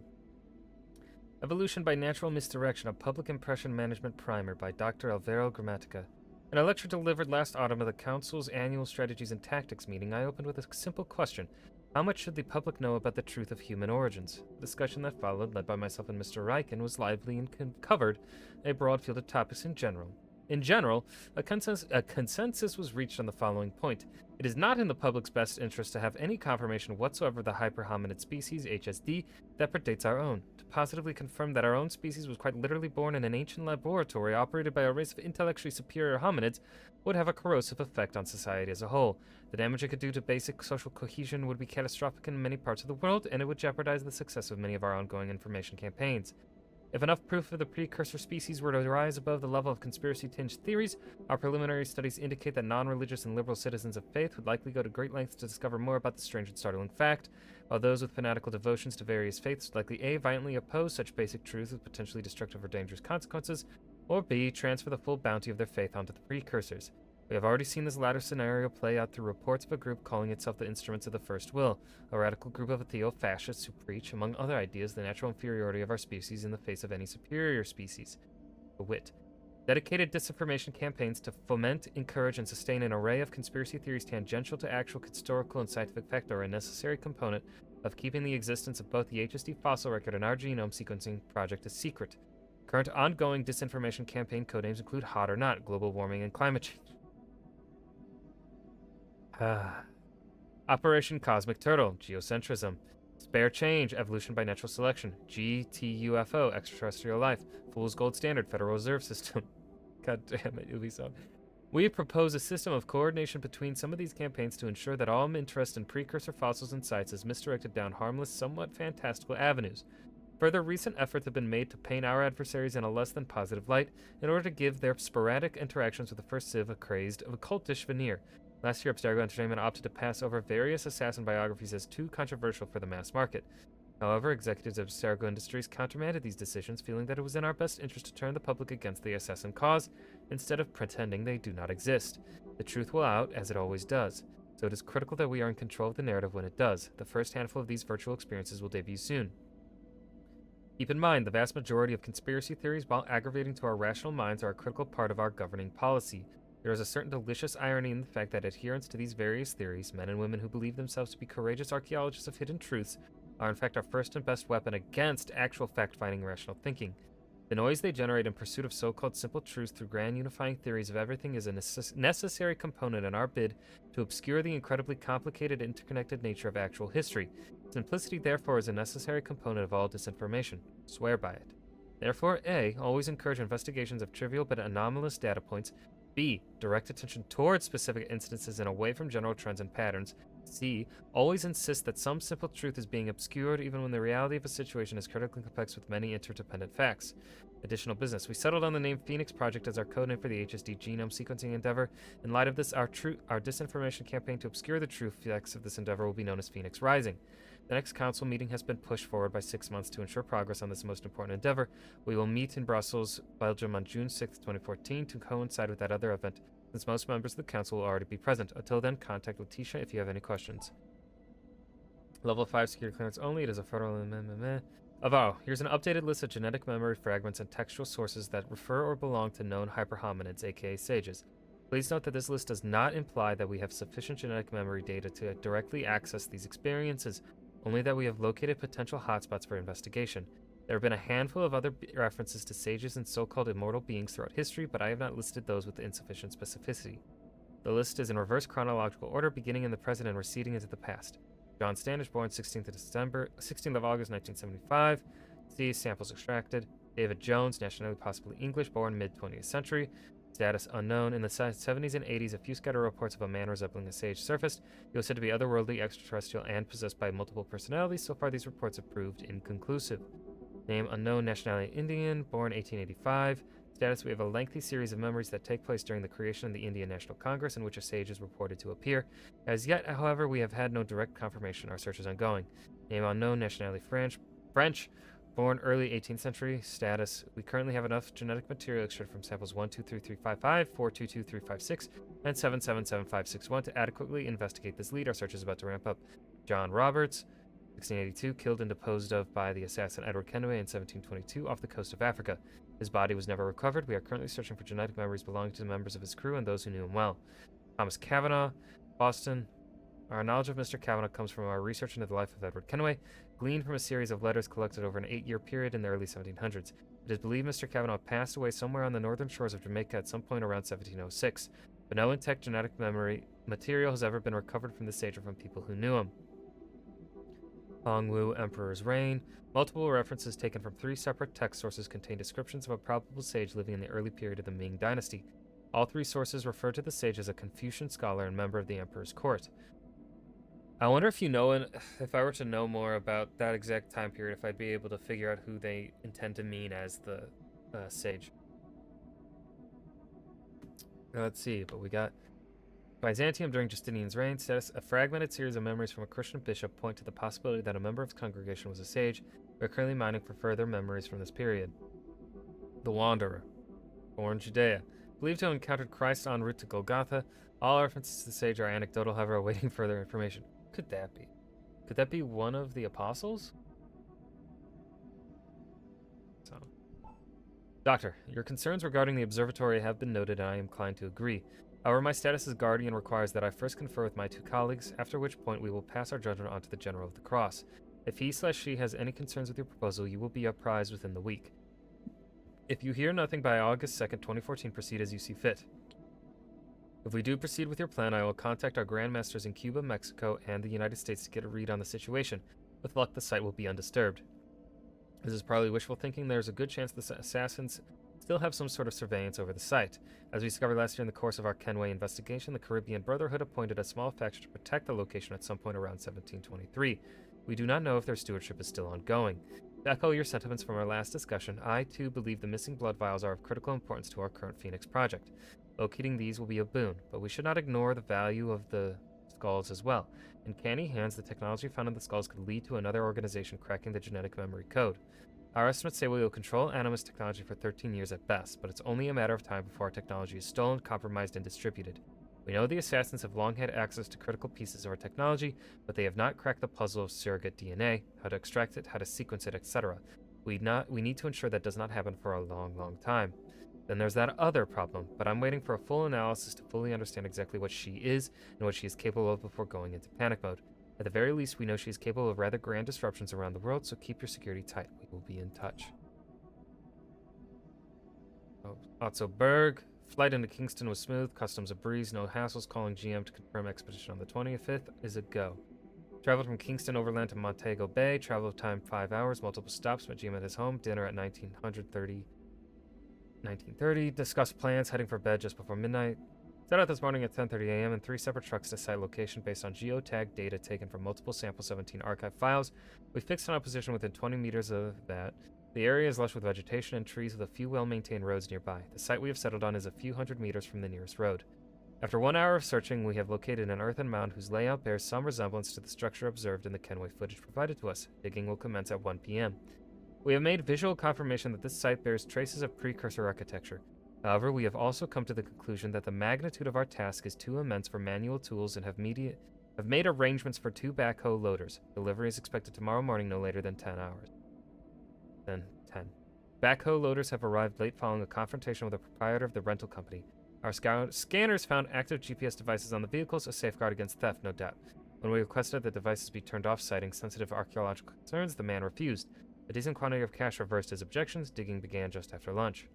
Evolution by Natural Misdirection, a Public Impression Management Primer by Dr. Alvaro Grammatica. In a lecture delivered last autumn at the Council's annual Strategies and Tactics meeting, I opened with a simple question. How much should the public know about the truth of human origins? The discussion that followed, led by myself and Mr. Riken, was lively and covered a broad field of topics in general. In general, a consensus was reached on the following point. It is not in the public's best interest to have any confirmation whatsoever of the hyperhominid species, HSD, that predates our own. To positively confirm that our own species was quite literally born in an ancient laboratory operated by a race of intellectually superior hominids would have a corrosive effect on society as a whole. The damage it could do to basic social cohesion would be catastrophic in many parts of the world, and it would jeopardize the success of many of our ongoing information campaigns. If enough proof of the precursor species were to rise above the level of conspiracy-tinged theories, our preliminary studies indicate that non-religious and liberal citizens of faith would likely go to great lengths to discover more about the strange and startling fact, while those with fanatical devotions to various faiths would likely A, violently oppose such basic truths with potentially destructive or dangerous consequences, or B, transfer the full bounty of their faith onto the precursors. We have already seen this latter scenario play out through reports of a group calling itself the Instruments of the First Will, a radical group of theo-fascists who preach, among other ideas, the natural inferiority of our species in the face of any superior species. To wit, dedicated disinformation campaigns to foment, encourage, and sustain an array of conspiracy theories tangential to actual historical and scientific fact are a necessary component of keeping the existence of both the HSD fossil record and our genome sequencing project a secret. Current ongoing disinformation campaign codenames include Hot or Not, global warming, and climate change. Operation Cosmic Turtle, geocentrism. Spare Change, evolution by natural selection. GTUFO, extraterrestrial life. Fool's Gold Standard, Federal Reserve System. God damn it, Ubisoft. We propose a system of coordination between some of these campaigns to ensure that all interest in precursor fossils and sites is misdirected down harmless, somewhat fantastical avenues. Further, recent efforts have been made to paint our adversaries in a less than positive light in order to give their sporadic interactions with the First Civ a crazed, occultish veneer. Last year, Abstergo Entertainment opted to pass over various assassin biographies as too controversial for the mass market. However, executives of Abstergo Industries countermanded these decisions, feeling that it was in our best interest to turn the public against the assassin cause, instead of pretending they do not exist. The truth will out, as it always does, so it is critical that we are in control of the narrative when it does. The first handful of these virtual experiences will debut soon. Keep in mind, the vast majority of conspiracy theories, while aggravating to our rational minds, are a critical part of our governing policy. There is a certain delicious irony in the fact that adherents to these various theories, men and women who believe themselves to be courageous archaeologists of hidden truths, are in fact our first and best weapon against actual fact-finding rational thinking. The noise they generate in pursuit of so-called simple truths through grand unifying theories of everything is a necessary component in our bid to obscure the incredibly complicated interconnected nature of actual history. Simplicity, therefore, is a necessary component of all disinformation. Swear by it. Therefore, A. Always encourage investigations of trivial but anomalous data points. B. Direct attention towards specific instances and away from general trends and patterns. C. Always insist that some simple truth is being obscured even when the reality of a situation is critically complex with many interdependent facts. Additional business. We settled on the name Phoenix Project as our codename for the HSD genome sequencing endeavor. In light of this, our disinformation campaign to obscure the true facts of this endeavor will be known as Phoenix Rising. The next council meeting has been pushed forward by 6 months to ensure progress on this most important endeavor. We will meet in Brussels, Belgium on June 6, 2014 to coincide with that other event, since most members of the council will already be present. Until then, contact Letitia if you have any questions. Level 5 security clearance only. It is a federal... here's an updated list of genetic memory fragments and textual sources that refer or belong to known hyperhominids, aka sages. Please note that this list does not imply that we have sufficient genetic memory data to directly access these experiences, only that we have located potential hotspots for investigation. There have been a handful of other references to sages and so-called immortal beings throughout history, but I have not listed those with insufficient specificity. The list is in reverse chronological order, beginning in the present and receding into the past. John Standish, born 16th of August 1975. C. Samples extracted. David Jones, nationality possibly English, born mid-20th century. Status unknown. In the 70s and 80s, a few scattered reports of a man resembling a sage surfaced. He was said to be otherworldly, extraterrestrial, and possessed by multiple personalities. So far, these reports have proved inconclusive. Name unknown, nationality Indian, born 1885. Status: we have a lengthy series of memories that take place during the creation of the Indian National Congress in which a sage is reported to appear. As yet, however, we have had no direct confirmation. Our search is ongoing. Name unknown, nationality French, born early 18th century. Status: we currently have enough genetic material extracted from samples 123355, 422356, and 777561 to adequately investigate this lead. Our search is about to ramp up. John Roberts, 1682, killed and disposed of by the assassin Edward Kenway in 1722 off the coast of Africa. His body was never recovered. We are currently searching for genetic memories belonging to the members of his crew and those who knew him well. Thomas Cavanaugh, Boston. Our knowledge of Mr. Cavanaugh comes from our research into the life of Edward Kenway, gleaned from a series of letters collected over an 8-year period in the early 1700s. It is believed Mr. Cavanaugh passed away somewhere on the northern shores of Jamaica at some point around 1706, but no intact genetic memory material has ever been recovered from the sage or from people who knew him. Hongwu Emperor's Reign. Multiple references taken from 3 separate text sources contain descriptions of a probable sage living in the early period of the Ming Dynasty. All 3 sources refer to the sage as a Confucian scholar and member of the emperor's court. I wonder if if I were to know more about that exact time period, if I'd be able to figure out who they intend to mean as the sage. Let's see, but we got Byzantium during Justinian's reign. Status: a fragmented series of memories from a Christian bishop point to the possibility that a member of his congregation was a sage. We are currently mining for further memories from this period. The Wanderer, born Judea, believed to have encountered Christ en route to Golgotha. All references to the sage are anecdotal, however, awaiting further information. Could that be? Could that be one of the apostles? Doctor, your concerns regarding the observatory have been noted, and I am inclined to agree. However, my status as guardian requires that I first confer with my 2 colleagues, after which point we will pass our judgment on to the General of the Cross. If he/she has any concerns with your proposal, you will be apprised within the week. If you hear nothing by August 2nd, 2014, proceed as you see fit. If we do proceed with your plan, I will contact our grandmasters in Cuba, Mexico, and the United States to get a read on the situation. With luck, the site will be undisturbed. This is probably wishful thinking. There's a good chance the assassins still have some sort of surveillance over the site. As we discovered last year in the course of our Kenway investigation, the Caribbean Brotherhood appointed a small faction to protect the location at some point around 1723. We do not know if their stewardship is still ongoing. To echo your sentiments from our last discussion, I too believe the missing blood vials are of critical importance to our current Phoenix project. Locating these will be a boon, but we should not ignore the value of the skulls as well. In canny hands, the technology found in the skulls could lead to another organization cracking the genetic memory code. Our estimates say we will control Animus technology for 13 years at best, but it's only a matter of time before our technology is stolen, compromised, and distributed. We know the assassins have long had access to critical pieces of our technology, but they have not cracked the puzzle of surrogate DNA, how to extract it, how to sequence it, etc. We need to ensure that does not happen for a long, long time. Then there's that other problem, but I'm waiting for a full analysis to fully understand exactly what she is and what she is capable of before going into panic mode. At the very least, we know she is capable of rather grand disruptions around the world, so keep your security tight. We will be in touch. Otto Berg. Flight into Kingston was smooth, customs a breeze, no hassles. Calling GM to confirm expedition on the 25th is a go. Traveled from Kingston overland to Montego Bay. Travel time 5 hours, multiple stops. Met GM at his home. Dinner at 1930. Discuss plans, heading for bed just before midnight. Set out this morning at 10:30 a.m. in 3 separate trucks to site location based on geotag data taken from multiple sample 17 archive files. We fixed on a position within 20 meters of that. The area is lush with vegetation and trees with a few well-maintained roads nearby. The site we have settled on is a few hundred meters from the nearest road. After 1 hour of searching, we have located an earthen mound whose layout bears some resemblance to the structure observed in the Kenway footage provided to us. Digging will commence at 1 p.m. We have made visual confirmation that this site bears traces of precursor architecture. However, we have also come to the conclusion that the magnitude of our task is too immense for manual tools and have made arrangements for 2 backhoe loaders. Delivery is expected tomorrow morning, no later than 10 hours. Then 10. Backhoe loaders have arrived late following a confrontation with the proprietor of the rental company. Our scanners found active GPS devices on the vehicles, a safeguard against theft, no doubt. When we requested that the devices be turned off, citing sensitive archaeological concerns, the man refused. A decent quantity of cash reversed his objections. Digging began just after lunch.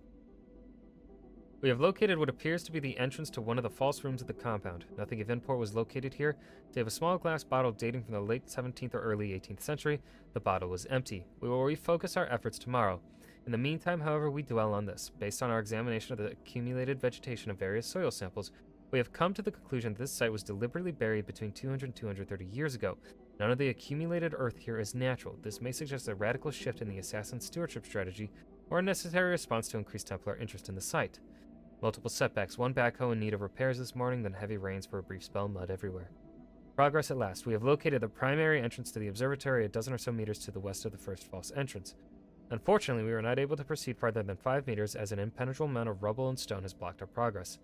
We have located what appears to be the entrance to one of the false rooms of the compound. Nothing of import was located here, save a small glass bottle dating from the late 17th or early 18th century. The bottle was empty. We will refocus our efforts tomorrow. In the meantime, however, we dwell on this. Based on our examination of the accumulated vegetation of various soil samples, we have come to the conclusion that this site was deliberately buried between 200 and 230 years ago. None of the accumulated earth here is natural. This may suggest a radical shift in the assassin stewardship strategy, or a necessary response to increased Templar interest in the site. Multiple setbacks, 1 backhoe in need of repairs this morning, then heavy rains for a brief spell, mud everywhere. Progress at last. We have located the primary entrance to the observatory a dozen or so meters to the west of the first false entrance. Unfortunately, we were not able to proceed farther than 5 meters as an impenetrable amount of rubble and stone has blocked our progress.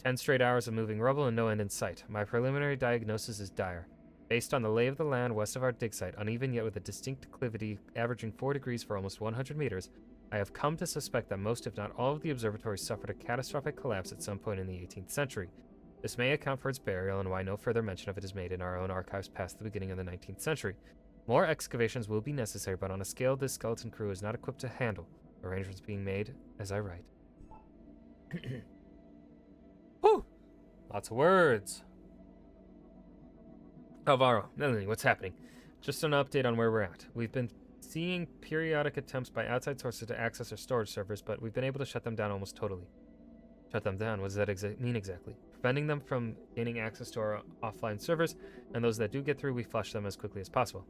10 straight hours of moving rubble and no end in sight. My preliminary diagnosis is dire. Based on the lay of the land west of our dig site, uneven yet with a distinct declivity averaging 4 degrees for almost 100 meters, I have come to suspect that most, if not all, of the observatories suffered a catastrophic collapse at some point in the 18th century. This may account for its burial and why no further mention of it is made in our own archives past the beginning of the 19th century. More excavations will be necessary, but on a scale this skeleton crew is not equipped to handle. Arrangements being made as I write. Whew! Lots of words. Alvaro, Melanie, what's happening? Just an update on where we're at. We've been seeing periodic attempts by outside sources to access our storage servers, but we've been able to shut them down almost totally. Shut them down? What does that mean exactly? Preventing them from gaining access to our offline servers, and those that do get through, we flush them as quickly as possible.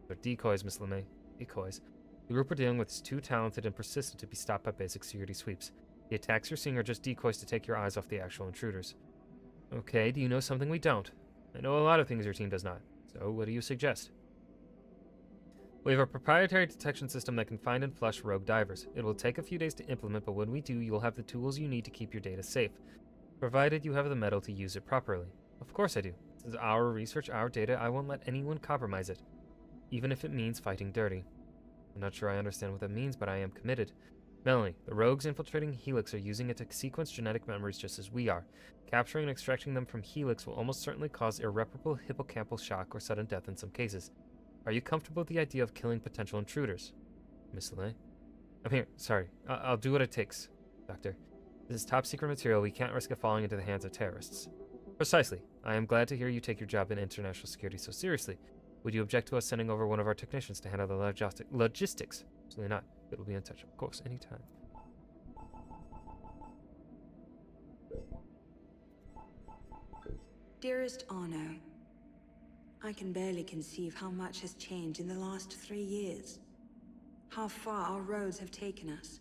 They're decoys, Miss LeMay. Decoys. The group we're dealing with is too talented and persistent to be stopped by basic security sweeps. The attacks you're seeing are just decoys to take your eyes off the actual intruders. Okay, do you know something we don't? I know a lot of things your team does not. So, what do you suggest? We have a proprietary detection system that can find and flush rogue divers. It will take a few days to implement, but when we do, you'll have the tools you need to keep your data safe, provided you have the metal to use it properly. Of course I do. This is our research, our data. I won't let anyone compromise it, even if it means fighting dirty. I'm not sure I understand what that means, but I am committed. Melanie, the rogues infiltrating Helix are using it to sequence genetic memories just as we are. Capturing and extracting them from Helix will almost certainly cause irreparable hippocampal shock or sudden death in some cases. Are you comfortable with the idea of killing potential intruders? Miss LeMay? I'm here. Sorry. I'll do what it takes, Doctor. This is top secret material. We can't risk it falling into the hands of terrorists. Precisely. I am glad to hear you take your job in international security so seriously. Would you object to us sending over one of our technicians to handle the logistics? Absolutely not. It'll be in touch, of course, anytime. Dearest Arno, I can barely conceive how much has changed in the last 3 years. How far our roads have taken us.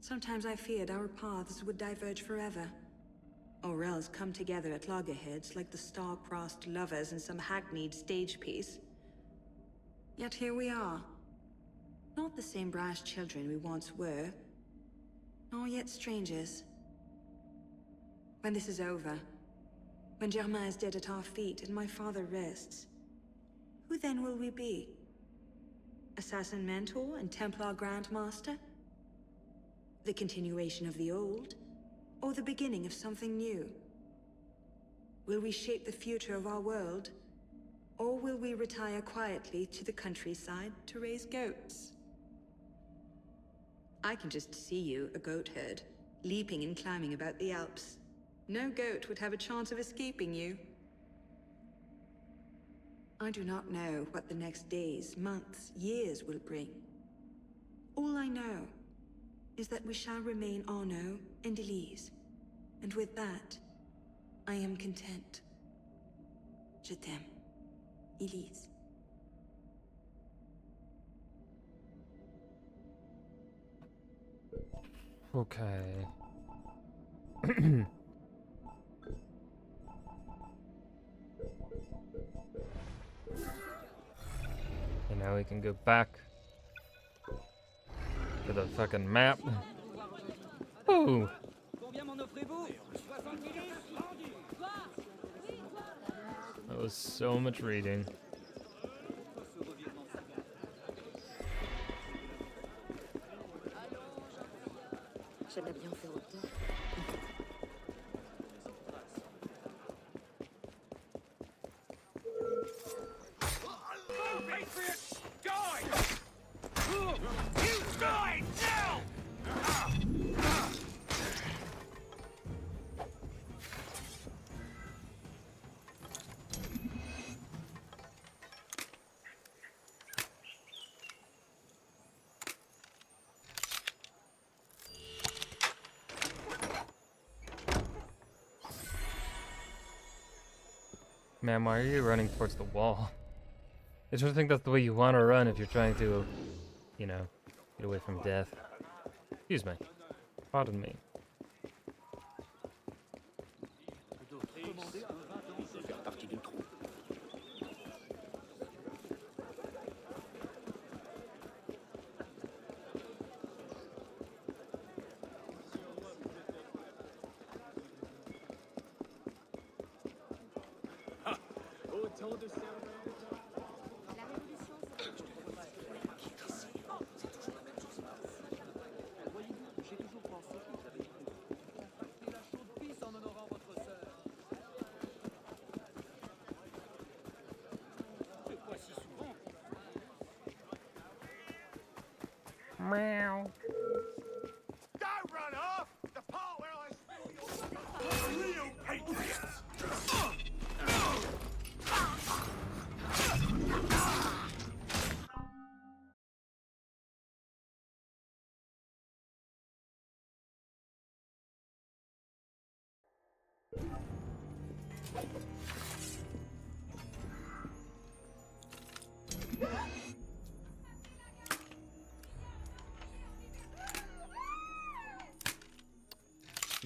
Sometimes I feared our paths would diverge forever, or else come together at loggerheads like the star-crossed lovers in some hackneyed stage piece. Yet here we are. Not the same brash children we once were, nor yet strangers. When this is over, when Germain is dead at our feet and my father rests, who then will we be? Assassin Mentor and Templar Grandmaster? The continuation of the old? Or the beginning of something new? Will we shape the future of our world? Or will we retire quietly to the countryside to raise goats? I can just see you, a goat herd, leaping and climbing about the Alps. No goat would have a chance of escaping you. I do not know what the next days, months, years will bring. All I know is that we shall remain Arno and Elise. And with that, I am content. Je t'aime, Elise. Okay. And now we can go back to the fucking map. Ooh. Combien m'en offrez-vous? 70 livres? That was so much reading. J'aimerais bien faire autant. Patriots, die! You die now! Man, why are you running towards the wall? I just think that's the way you want to run if you're trying to, you know, get away from death. Excuse me. Pardon me. Faire partie d'une troupe. La révolution, J'ai toujours pensé que vous avez fait la chaude pisse en honorant votre sœur. C'est pas si souvent. Meow. Don't run off! The part where I steal your real patriots!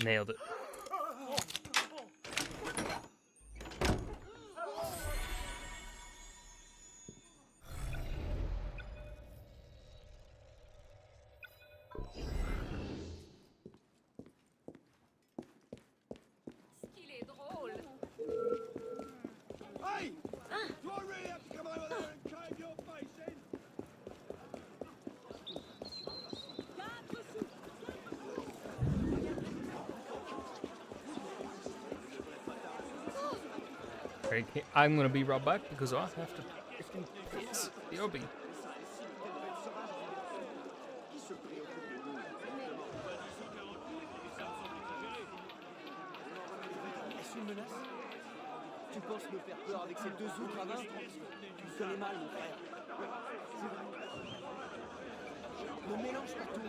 Nailed it. qu'il est drôle. Hey! Do I really have to come over there and cave your face in? Okay, I'm gonna be right back because I have to freaking piss. BRB. Est-ce une menace? Tu penses me faire peur avec ces deux autres à vaincre? Tu me connais mal, mon frère. Ne mélange pas tout.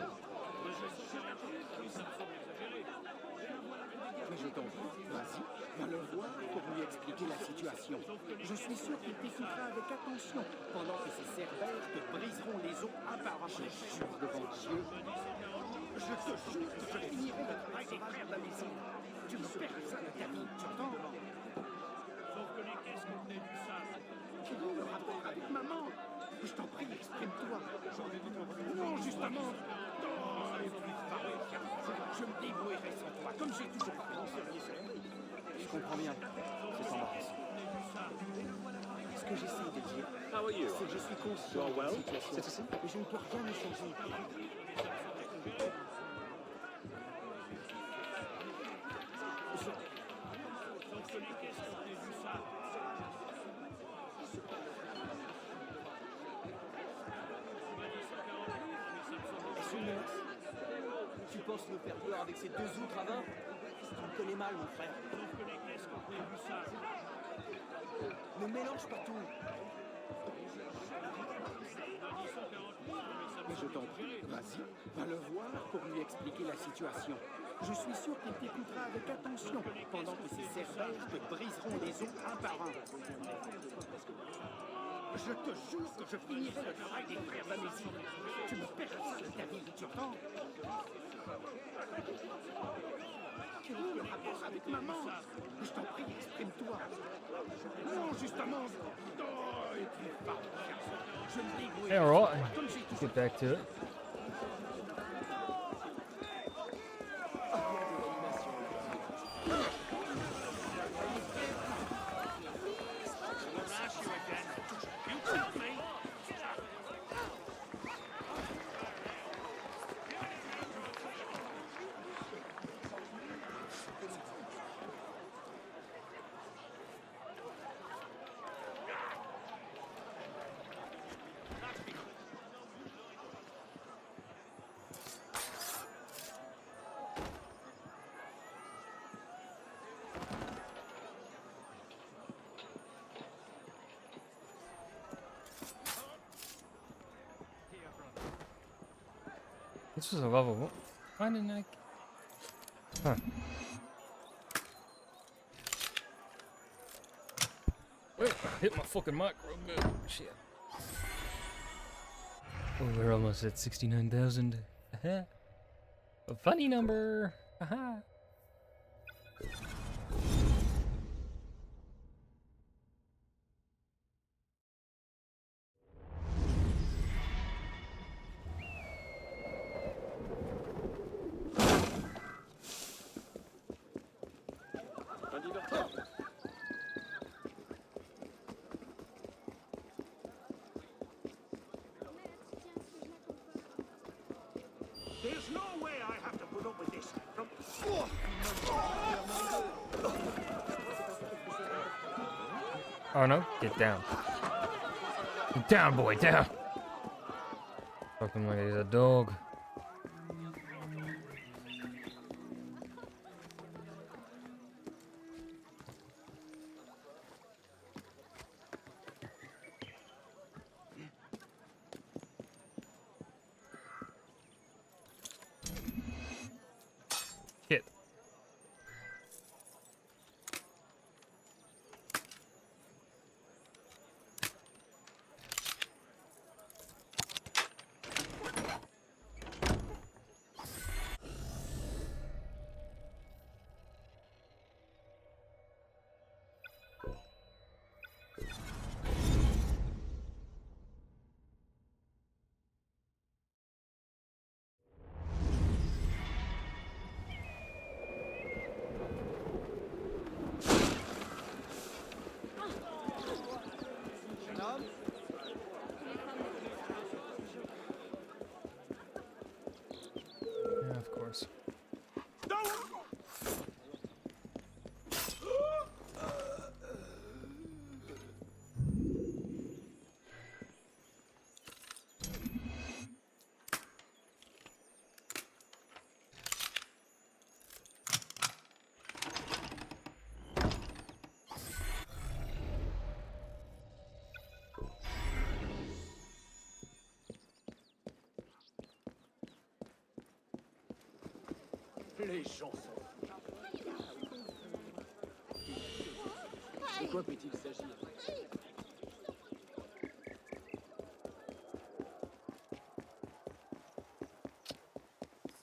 Mais je t'en prie, vas-y, va le voir pour lui expliquer la situation. Je suis sûr qu'il t'écoutera avec attention, pendant que ces cerbères te briseront les os apparemment. Je jure devant Dieu. Je te jure que je finirai de travailler frère d'imbécile. Tu me personne de ta vie, tu entends? Tu veux le rapport avec maman? Je t'en prie, exprime-toi. Non, justement. Je me débrouillerai sans toi, comme j'ai toujours fait. Je comprends bien. C'est embarrassant. Ce que j'essaie de dire, How are you? c'est que je suis conscient You are de la well, situation, citizen? mais je ne peux rien y changer. Ce Max, tu penses nous faire peur avec ces deux outres à vin? Tu me connais mal, mon frère. Ne mélange pas tout. Mais je t'en prie, vas-y, va le voir pour lui expliquer la situation. Je suis sûr qu'il t'écoutera avec attention pendant que ces cerbères te briseront les os un par un. Je te jure que je finirai le travail des frères Amésie. Tu me paieras de ta vie, tu entends? Quel est le rapport avec maman? Je t'en prie, exprime-toi. Non, justement. Oh, et puis pas. Je me débrouille. Hey, alright. Comme j'ai toujours Get back to it. This was a level. Why didn't I? Huh. Wait, I hit my fucking mic real good. Shit. Oh, we're almost at 69,000. A funny number. Haha. Un divertissement. There's no way I have to put up with this. From... Oh no, get down. Get down, boy, down. Fucking like he's a dog. Shit. Yeah, of course. Les gens sont... De quoi peut-il s'agir?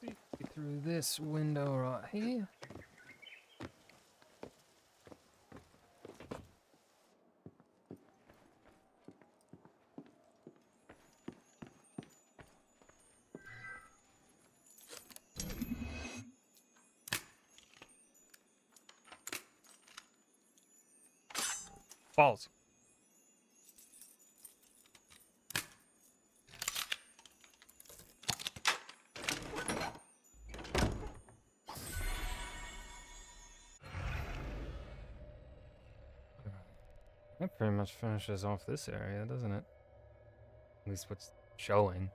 See through this window right here. Balls. That pretty much finishes off this area, doesn't it? At least what's showing.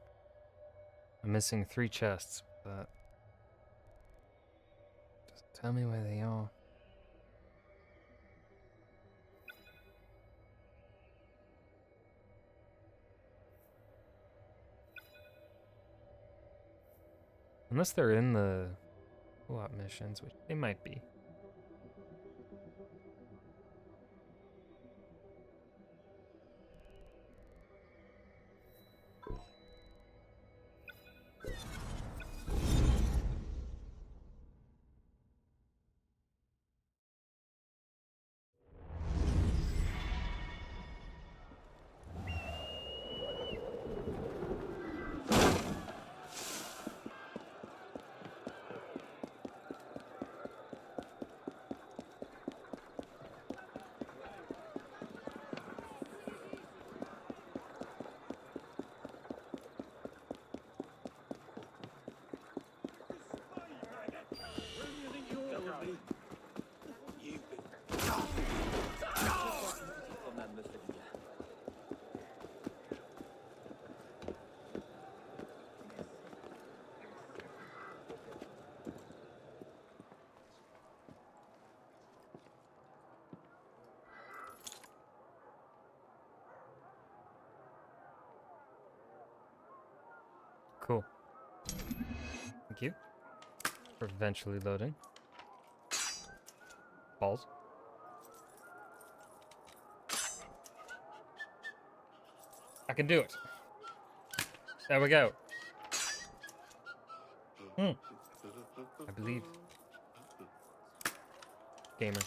I'm missing 3 chests, but doesn't tell me where they are. Unless they're in the co-op missions, which they might be. Cool. Thank you for eventually loading. Balls. I can do it. There we go. I believe. Gamer.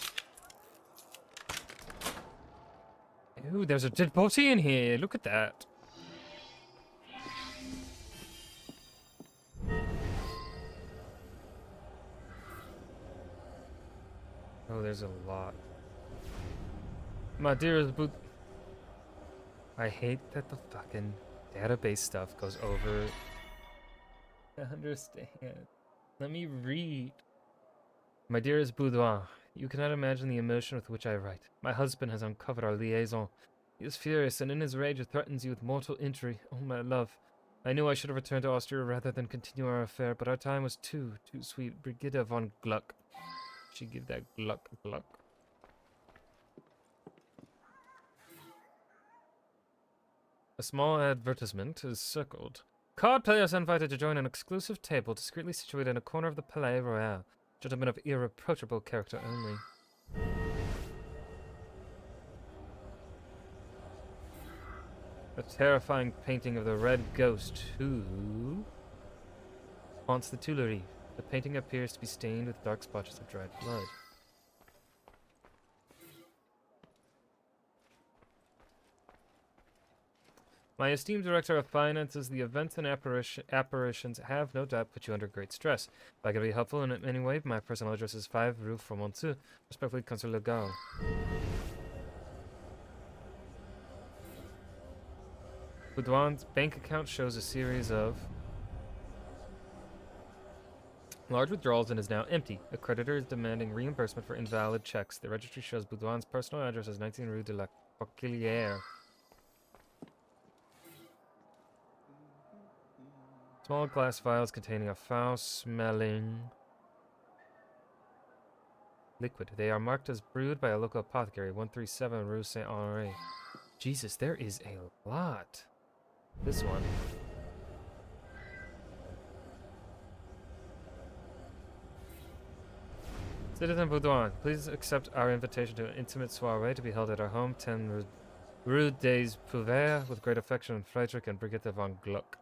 Ooh, there's a dead body in here. Look at that. Oh, there's a lot. My dearest boot. I hate that the fucking database stuff goes over. I understand. Let me read. My dearest Boudoir, you cannot imagine the emotion with which I write. My husband has uncovered our liaison. He is furious, and in his rage threatens you with mortal injury. Oh, my love. I knew I should have returned to Austria rather than continue our affair, but our time was too sweet. Brigitte von Gluck. She give that Gluck. A small advertisement is circled. Card players are invited to join an exclusive table discreetly situated in a corner of the Palais Royal. Gentlemen of irreproachable character only. A terrifying painting of the Red Ghost who haunts the Tuileries. The painting appears to be stained with dark splotches of dried blood. My esteemed Director of Finances, the events and apparitions have no doubt put you under great stress. If I can be helpful in any way, my personal address is 5 Rue Fromenteux. Respectfully, Consul Legal. Boudoir's bank account shows a series of large withdrawals and is now empty. A creditor is demanding reimbursement for invalid checks. The registry shows Boudoir's personal address as 19 Rue de la Coquillière. Small glass vials containing a foul-smelling liquid. They are marked as brewed by a local apothecary, 137 Rue Saint-Honoré. Jesus, there is a lot. This one. Citizen Boudoir, please accept our invitation to an intimate soiree to be held at our home, 10 Rue des Prouvaires, with great affection, Friedrich and Brigitte von Gluck.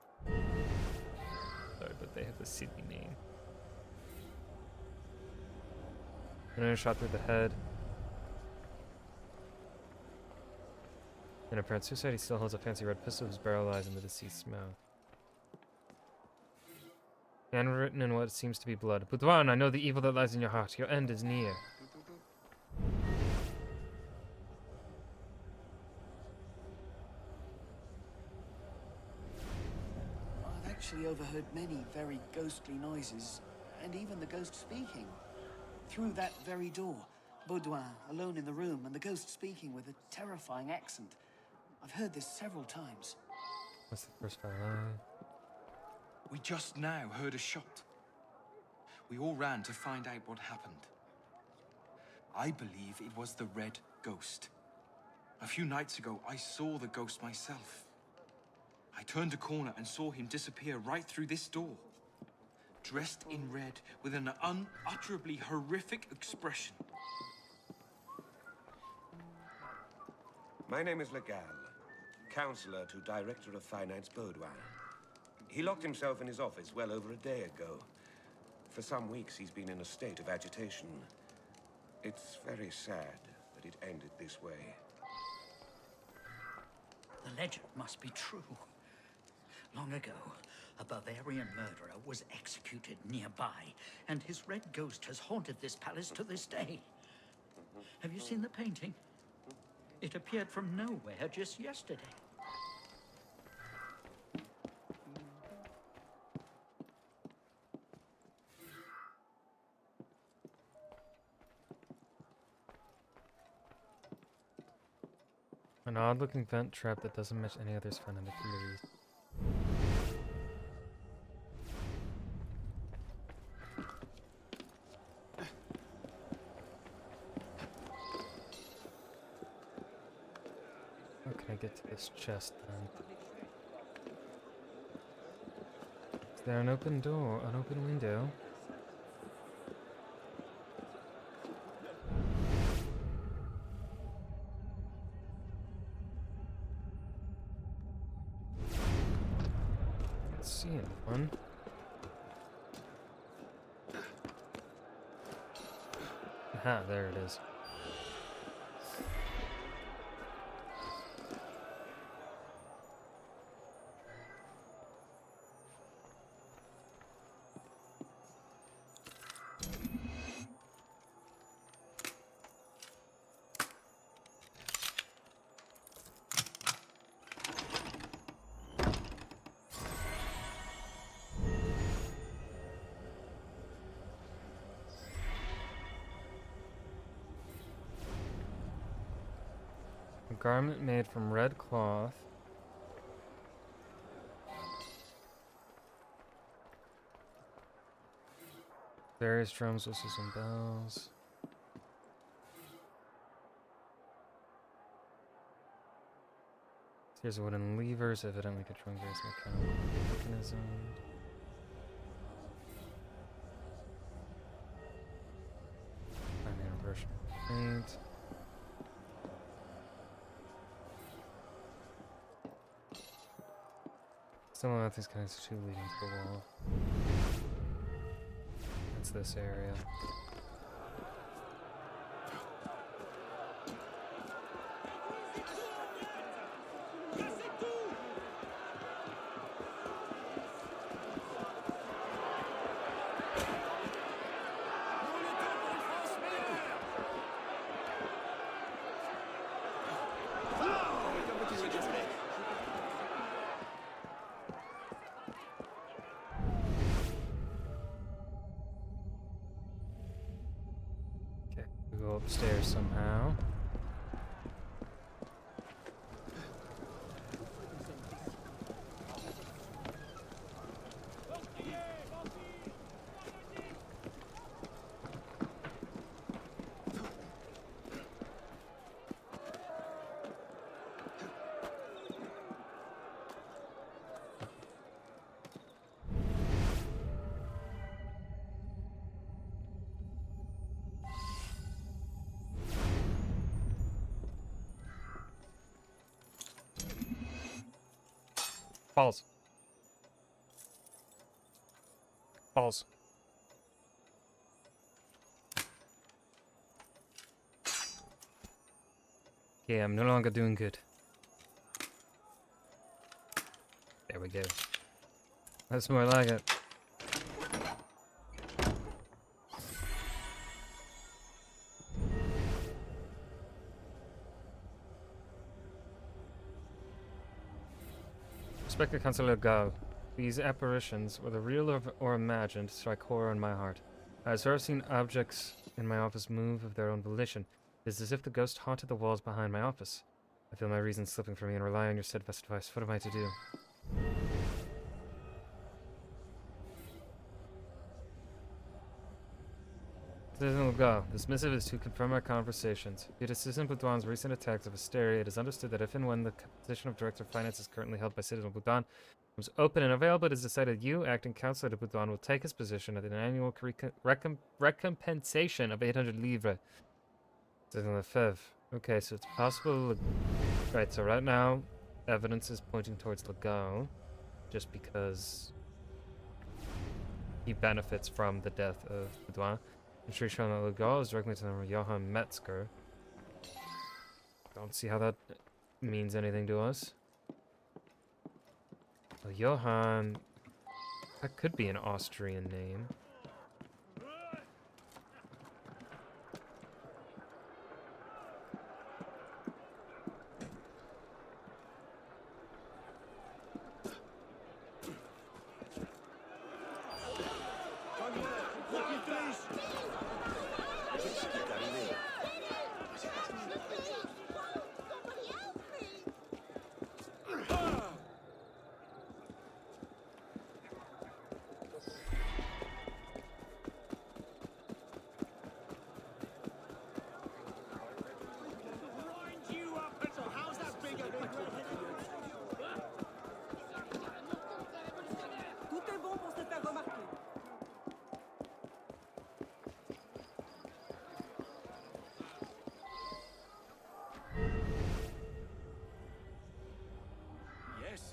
Sorry, but they have the city name. Another shot through the head. In apparent suicide, he still holds a fancy red pistol whose barrel lies in the deceased's mouth. Handwritten in what seems to be blood. Boudoir, I know the evil that lies in your heart. Your end is near. I've actually overheard many very ghostly noises, and even the ghost speaking. Through that very door, Baudouin, alone in the room, and the ghost speaking with a terrifying accent. I've heard this several times. What's the first file? We just now heard a shot. We all ran to find out what happened. I believe it was the Red Ghost. A few nights ago, I saw the ghost myself. I turned a corner and saw him disappear right through this door. Dressed in red, with an unutterably horrific expression. My name is Legal, counselor to Director of Finance Baudouin. He locked himself in his office well over a day ago. For some weeks, he's been in a state of agitation. It's very sad that it ended this way. The legend must be true. Long ago, a Bavarian murderer was executed nearby, and his red ghost has haunted this palace to this day. Have you seen the painting? It appeared from nowhere just yesterday. An odd-looking vent trap that doesn't match any others found in the communities. How can I get to this chest then? Is there an open door? An open window? See anyone? Aha, there it is. A garment made from red cloth. Various drums, whistles, and bells. Here's wooden levers, evidently controlling various mechanical mechanisms. Primary version paint. Someone with these kinds of two leading to the wall. That's this area. Go upstairs somehow. Balls. Balls. Yeah, I'm no longer doing good. There we go. That's more like it. Respected Councillor Gao, these apparitions, whether real or imagined, strike horror in my heart. I have seen objects in my office move of their own volition. It is as if the ghost haunted the walls behind my office. I feel my reason slipping from me and rely on your steadfast advice. What am I to do? Citizen Legault, this missive is to confirm our conversations. Due to Citizen Boudon's recent attacks of hysteria, it is understood that if and when the position of Director of Finance is currently held by Citizen Boudon becomes open and available, it is decided you, acting Councillor de Boudon, will take his position at an annual recompensation of 800 livres. Citizen Lefebvre. Okay, so it's possible... Right, so right now, evidence is pointing towards Legault, just because he benefits from the death of Boudon. Entry showing that Legault is directly to the Johann Metzger. Don't see how that means anything to us. Well, Johann... That could be an Austrian name.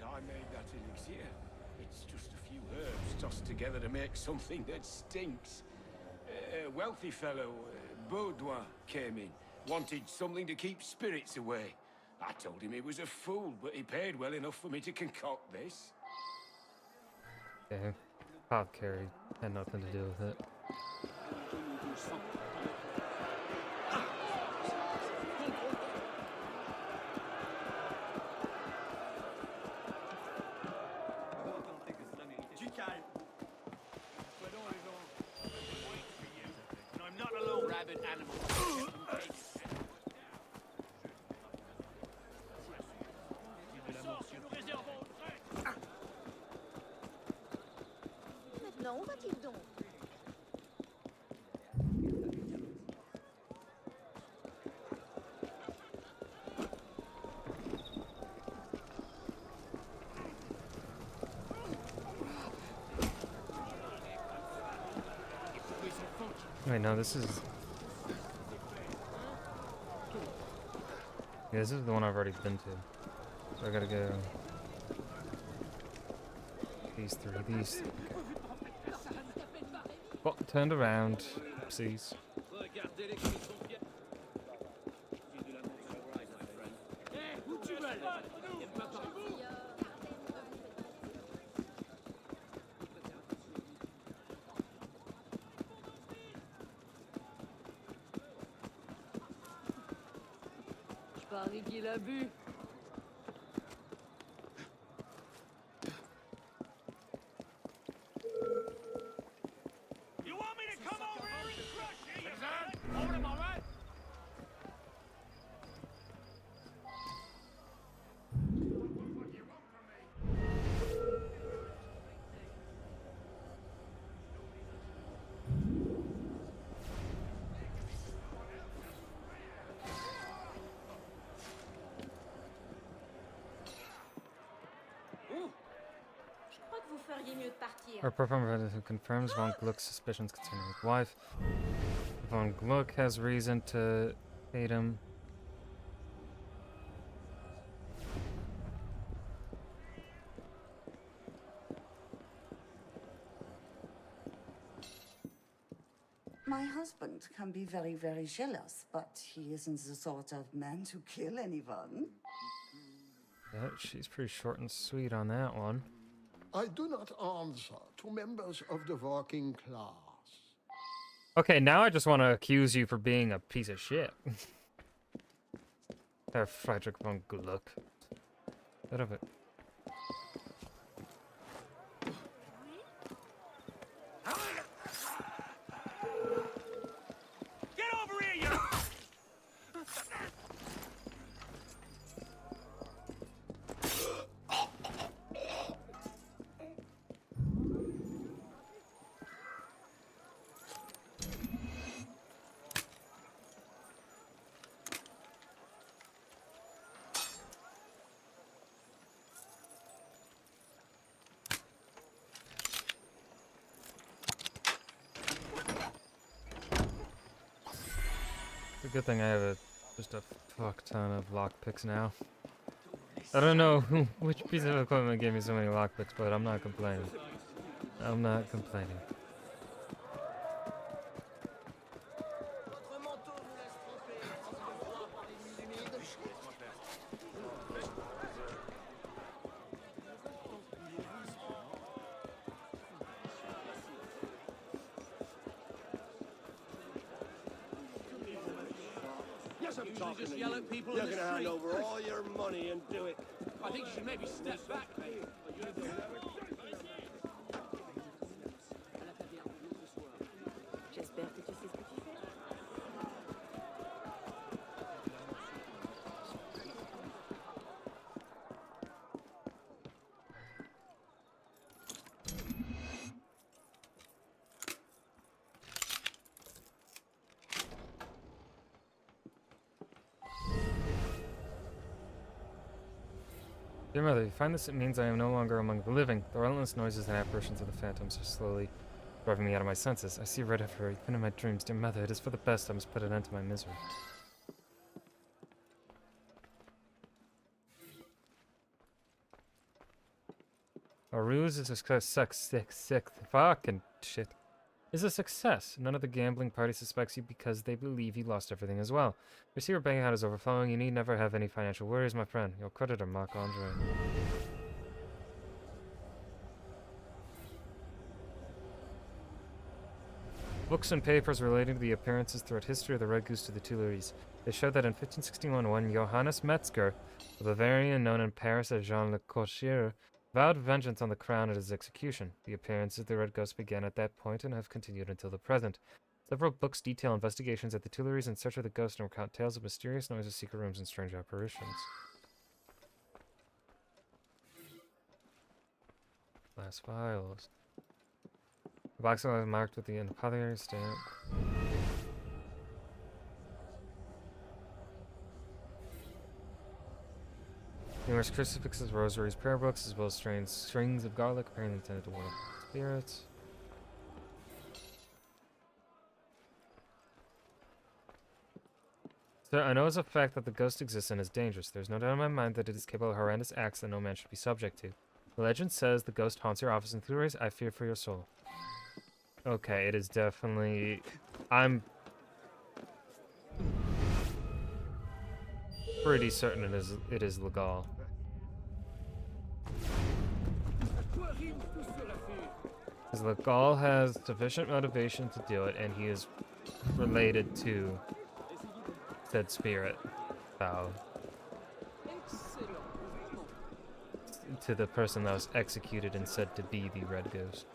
I made that elixir. It's just a few herbs tossed together to make something that stinks. A wealthy fellow, Baudouin, came in. Wanted something to keep spirits away. I told him he was a fool, but he paid well enough for me to concoct this. Okay. Apothecary had nothing to do with it. Maintenant, où va-t-il donc? Wait, no, this is... Yeah, this is the one I've already been to. So I gotta go... These three. Oh, turned around. Oopsies. Je parie qu'il a bu. Our performer who confirms Von Gluck's suspicions concerning his wife. Von Gluck has reason to hate him. My husband can be very, very jealous, but he isn't the sort of man to kill anyone. Yeah, she's pretty short and sweet on that one. I do not answer to members of the working class. Okay, now I just want to accuse you for being a piece of shit. Herr Friedrich von Gluck. Bit of it. a good thing I have just a fuck ton of lockpicks now. I don't know which piece of equipment gave me so many lockpicks, but I'm not complaining. I'm not complaining. Yes, I'm talking just to yell you. at people You're in the gonna hand street. over all your money and do it. I think you should maybe step back, mate. J'espère que tu sais ce que tu fais. Dear mother, you find this it means I am no longer among the living. The relentless noises and apparitions of the phantoms are slowly driving me out of my senses. I see red everywhere, even in my dreams. Dear mother, it is for the best. I must put an end to my misery. A ruse is a fucking shit. Is a success. None of the gambling party suspects you because they believe you lost everything as well. You see your bank account is overflowing. You need never have any financial worries, my friend. Your creditor, Marc-Andre. Books and papers relating to the appearances throughout history of the Red Goose to the Tuileries. They show that in 1561, one Johannes Metzger, a Bavarian known in Paris as Jean Le Courtier, vowed vengeance on the crown at his execution. The appearances of the Red Ghost began at that point and have continued until the present. Several books detail investigations at the Tuileries in search of the ghost and recount tales of mysterious noises, secret rooms, and strange apparitions. Last files. The box is marked with the apothecary stamp. Numerous crucifixes, rosaries, prayer books, as well as strings of garlic apparently intended to ward off spirits. Sir, I know as a fact that the ghost exists and is dangerous. There's no doubt in my mind that it is capable of horrendous acts that no man should be subject to. The legend says the ghost haunts your office in Tuileries. I fear for your soul. Okay, it is definitely... I'm pretty certain it is legal. Because Legal has sufficient motivation to do it, and he is related to said spirit. So, to the person that was executed and said to be the Red Ghost.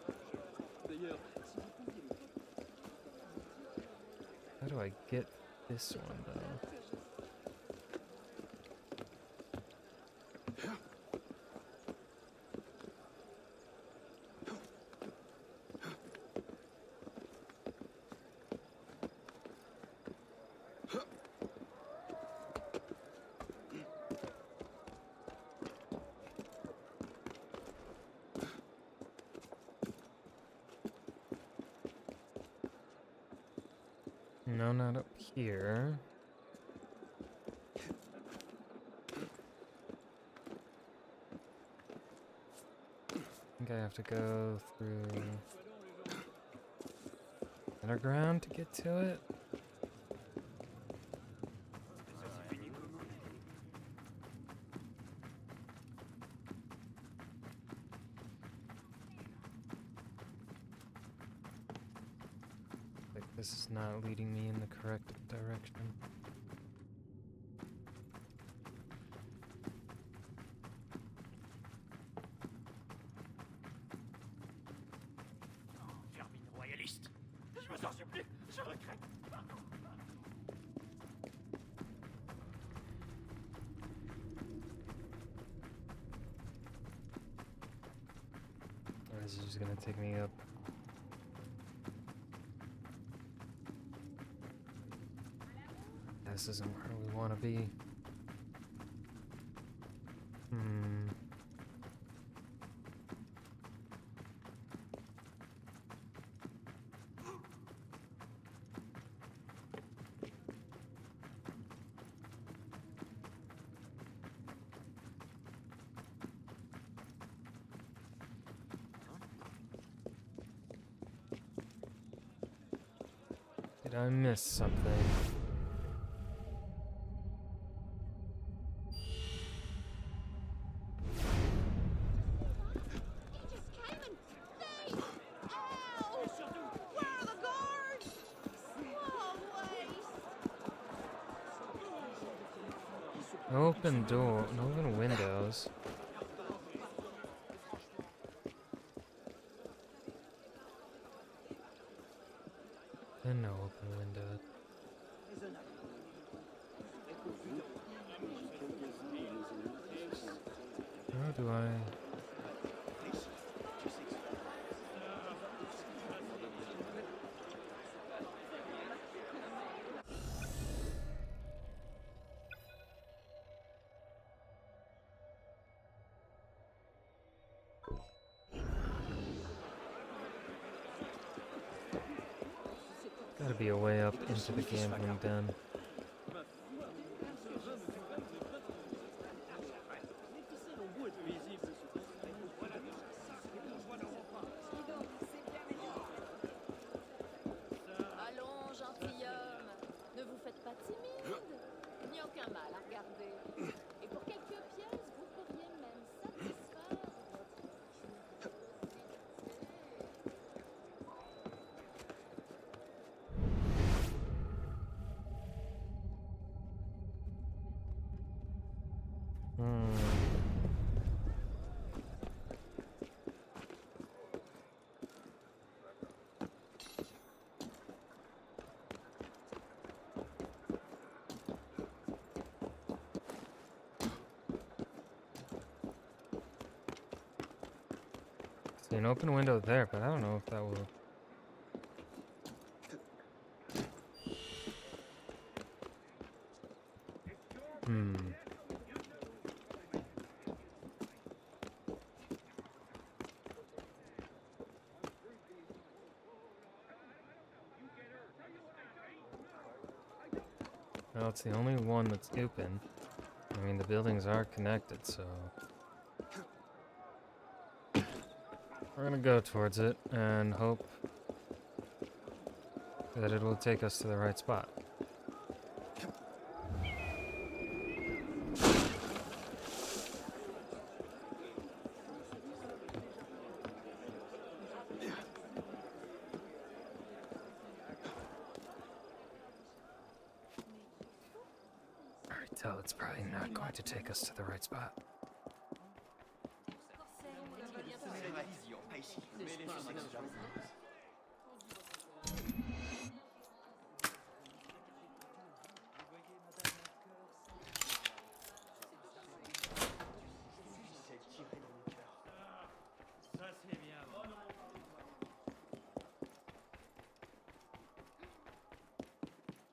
How do I get this one, though? No, not up here. I think I have to go through underground to get to it. This is not leading me in the correct direction. Vermine royaliste. Je vous en supplie, je regrette. Or is it just gonna take me up? This isn't where we want to be. I missed something. No open door, no open windows. And no open window. How do I... Gotta be a way up into the gambling den. Allons, gentilhomme, ne vous faites pas timide. Il n'y a aucun mal à regarder. Et pour quelques pièces, vous pourriez même satisfaire votre See an open window there, but I don't know if that will... Well, it's the only one that's open. I mean, the buildings are connected, so... We're gonna go towards it and hope that it will take us to the right spot. I already tell it's probably not going to take us to the right spot.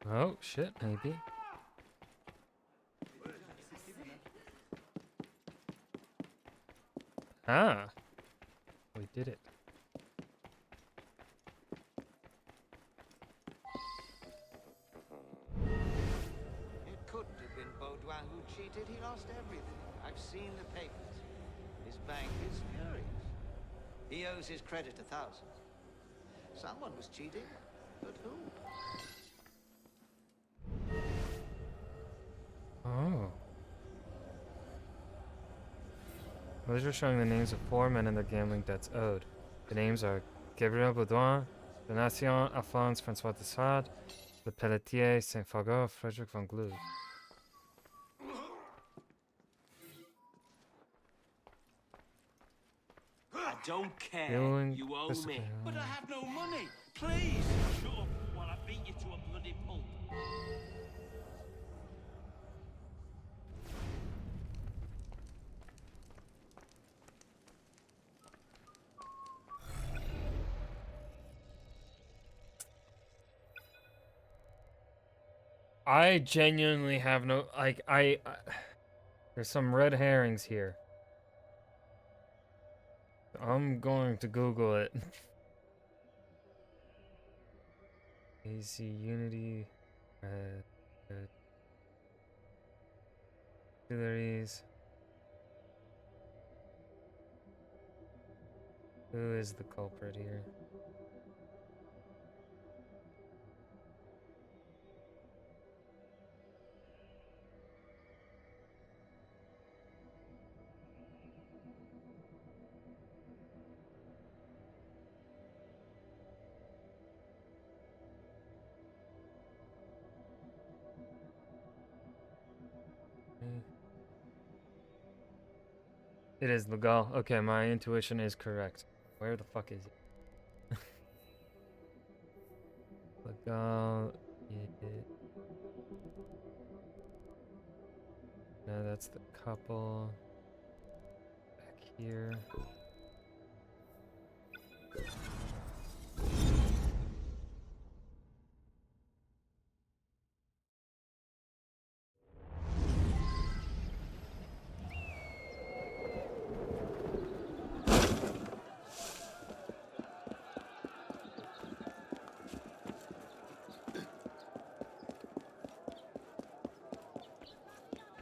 Oh, shit, maybe. Ah! We did it. It couldn't have been Baudouin who cheated. He lost everything. I've seen the papers. His bank is furious. He owes his creditor thousands. Someone was cheating, but who? Oh. Well, these are showing the names of 4 men and their gambling debts owed. The names are Gabriel Baudouin, Donatien, Alphonse Francois de Sade, Le Pelletier, Saint-Fargeau, Frederick von Glue. I don't care. Gambling, You owe Christopher me. Hill. But I have no money. Please. Shut up while I beat you to a bloody pulp. I genuinely have no, like, there's some red herrings here. I'm going to Google it. AC Unity, Distilleries. Who is the culprit here? It is Legal. Okay, my intuition is correct. Where the fuck is it? Legal. Yeah. No, that's the couple. Back here.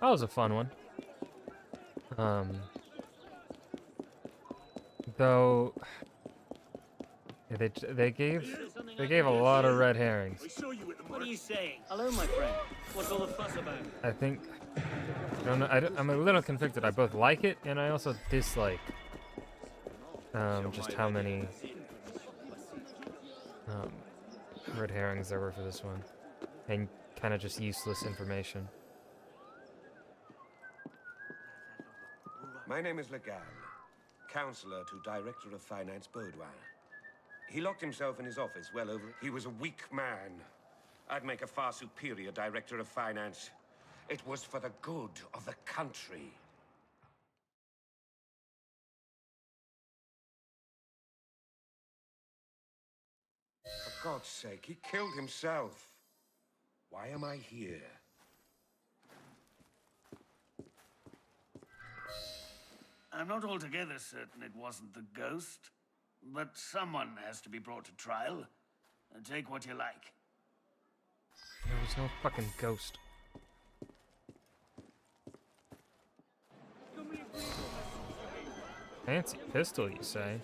That was a fun one. Though yeah, they gave a lot of red herrings. What are you saying? Hello, my friend. What's all the fuss about? I think I don't know. I'm a little conflicted. I both like it and I also dislike just how many red herrings there were for this one, and kind of just useless information. My name is Legal, counselor to Director of Finance Baudouin. He locked himself in his office well over... He was a weak man. I'd make a far superior Director of Finance. It was for the good of the country. For God's sake, he killed himself. Why am I here? I'm not altogether certain it wasn't the ghost, but someone has to be brought to trial. Take what you like. There was no fucking ghost. Fancy pistol, you say?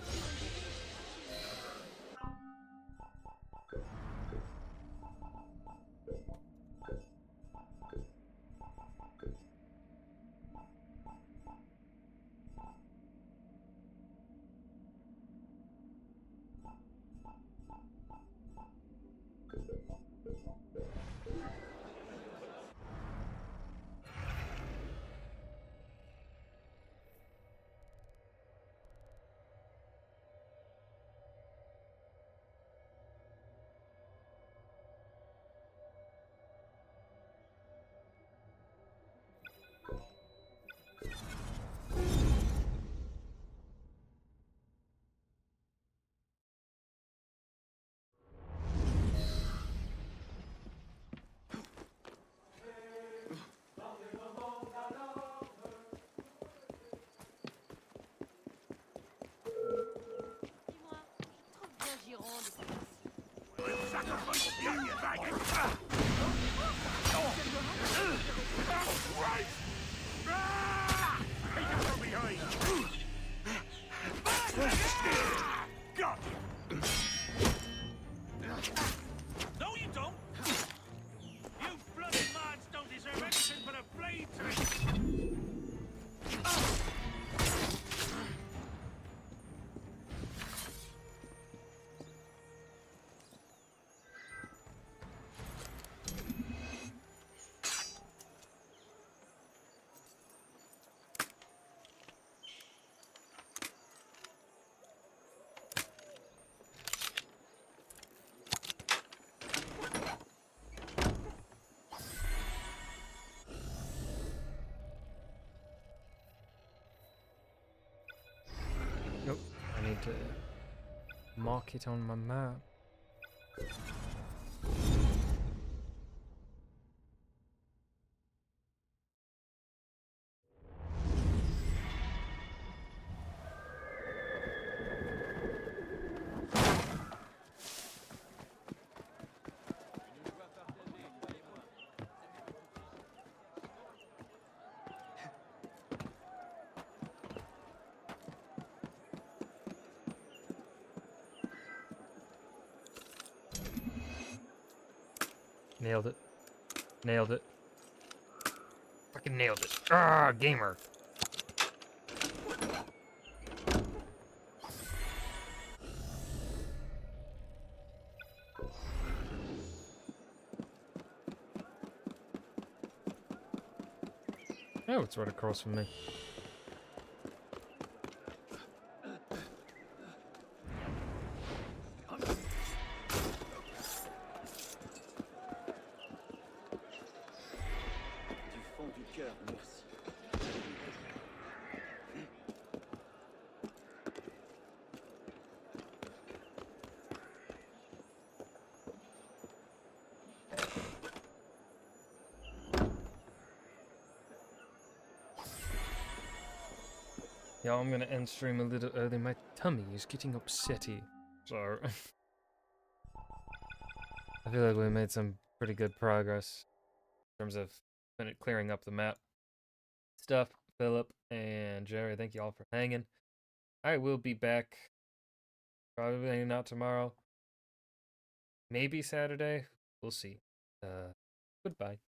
No, you don't! You bloody lads don't deserve anything but a blade to Nope. I need to mark it on my map. Nailed it. Nailed it. Fucking nailed it. Ah, gamer. Oh, it's right across from me. Du fond du cœur, merci. Yeah, I'm gonna end stream a little early. My tummy is getting upsetty. So I feel like we made some pretty good progress in terms of clearing up the map stuff. Philip and Jerry, thank you all for hanging. I will be back. Probably not tomorrow. Maybe Saturday. We'll see. Goodbye.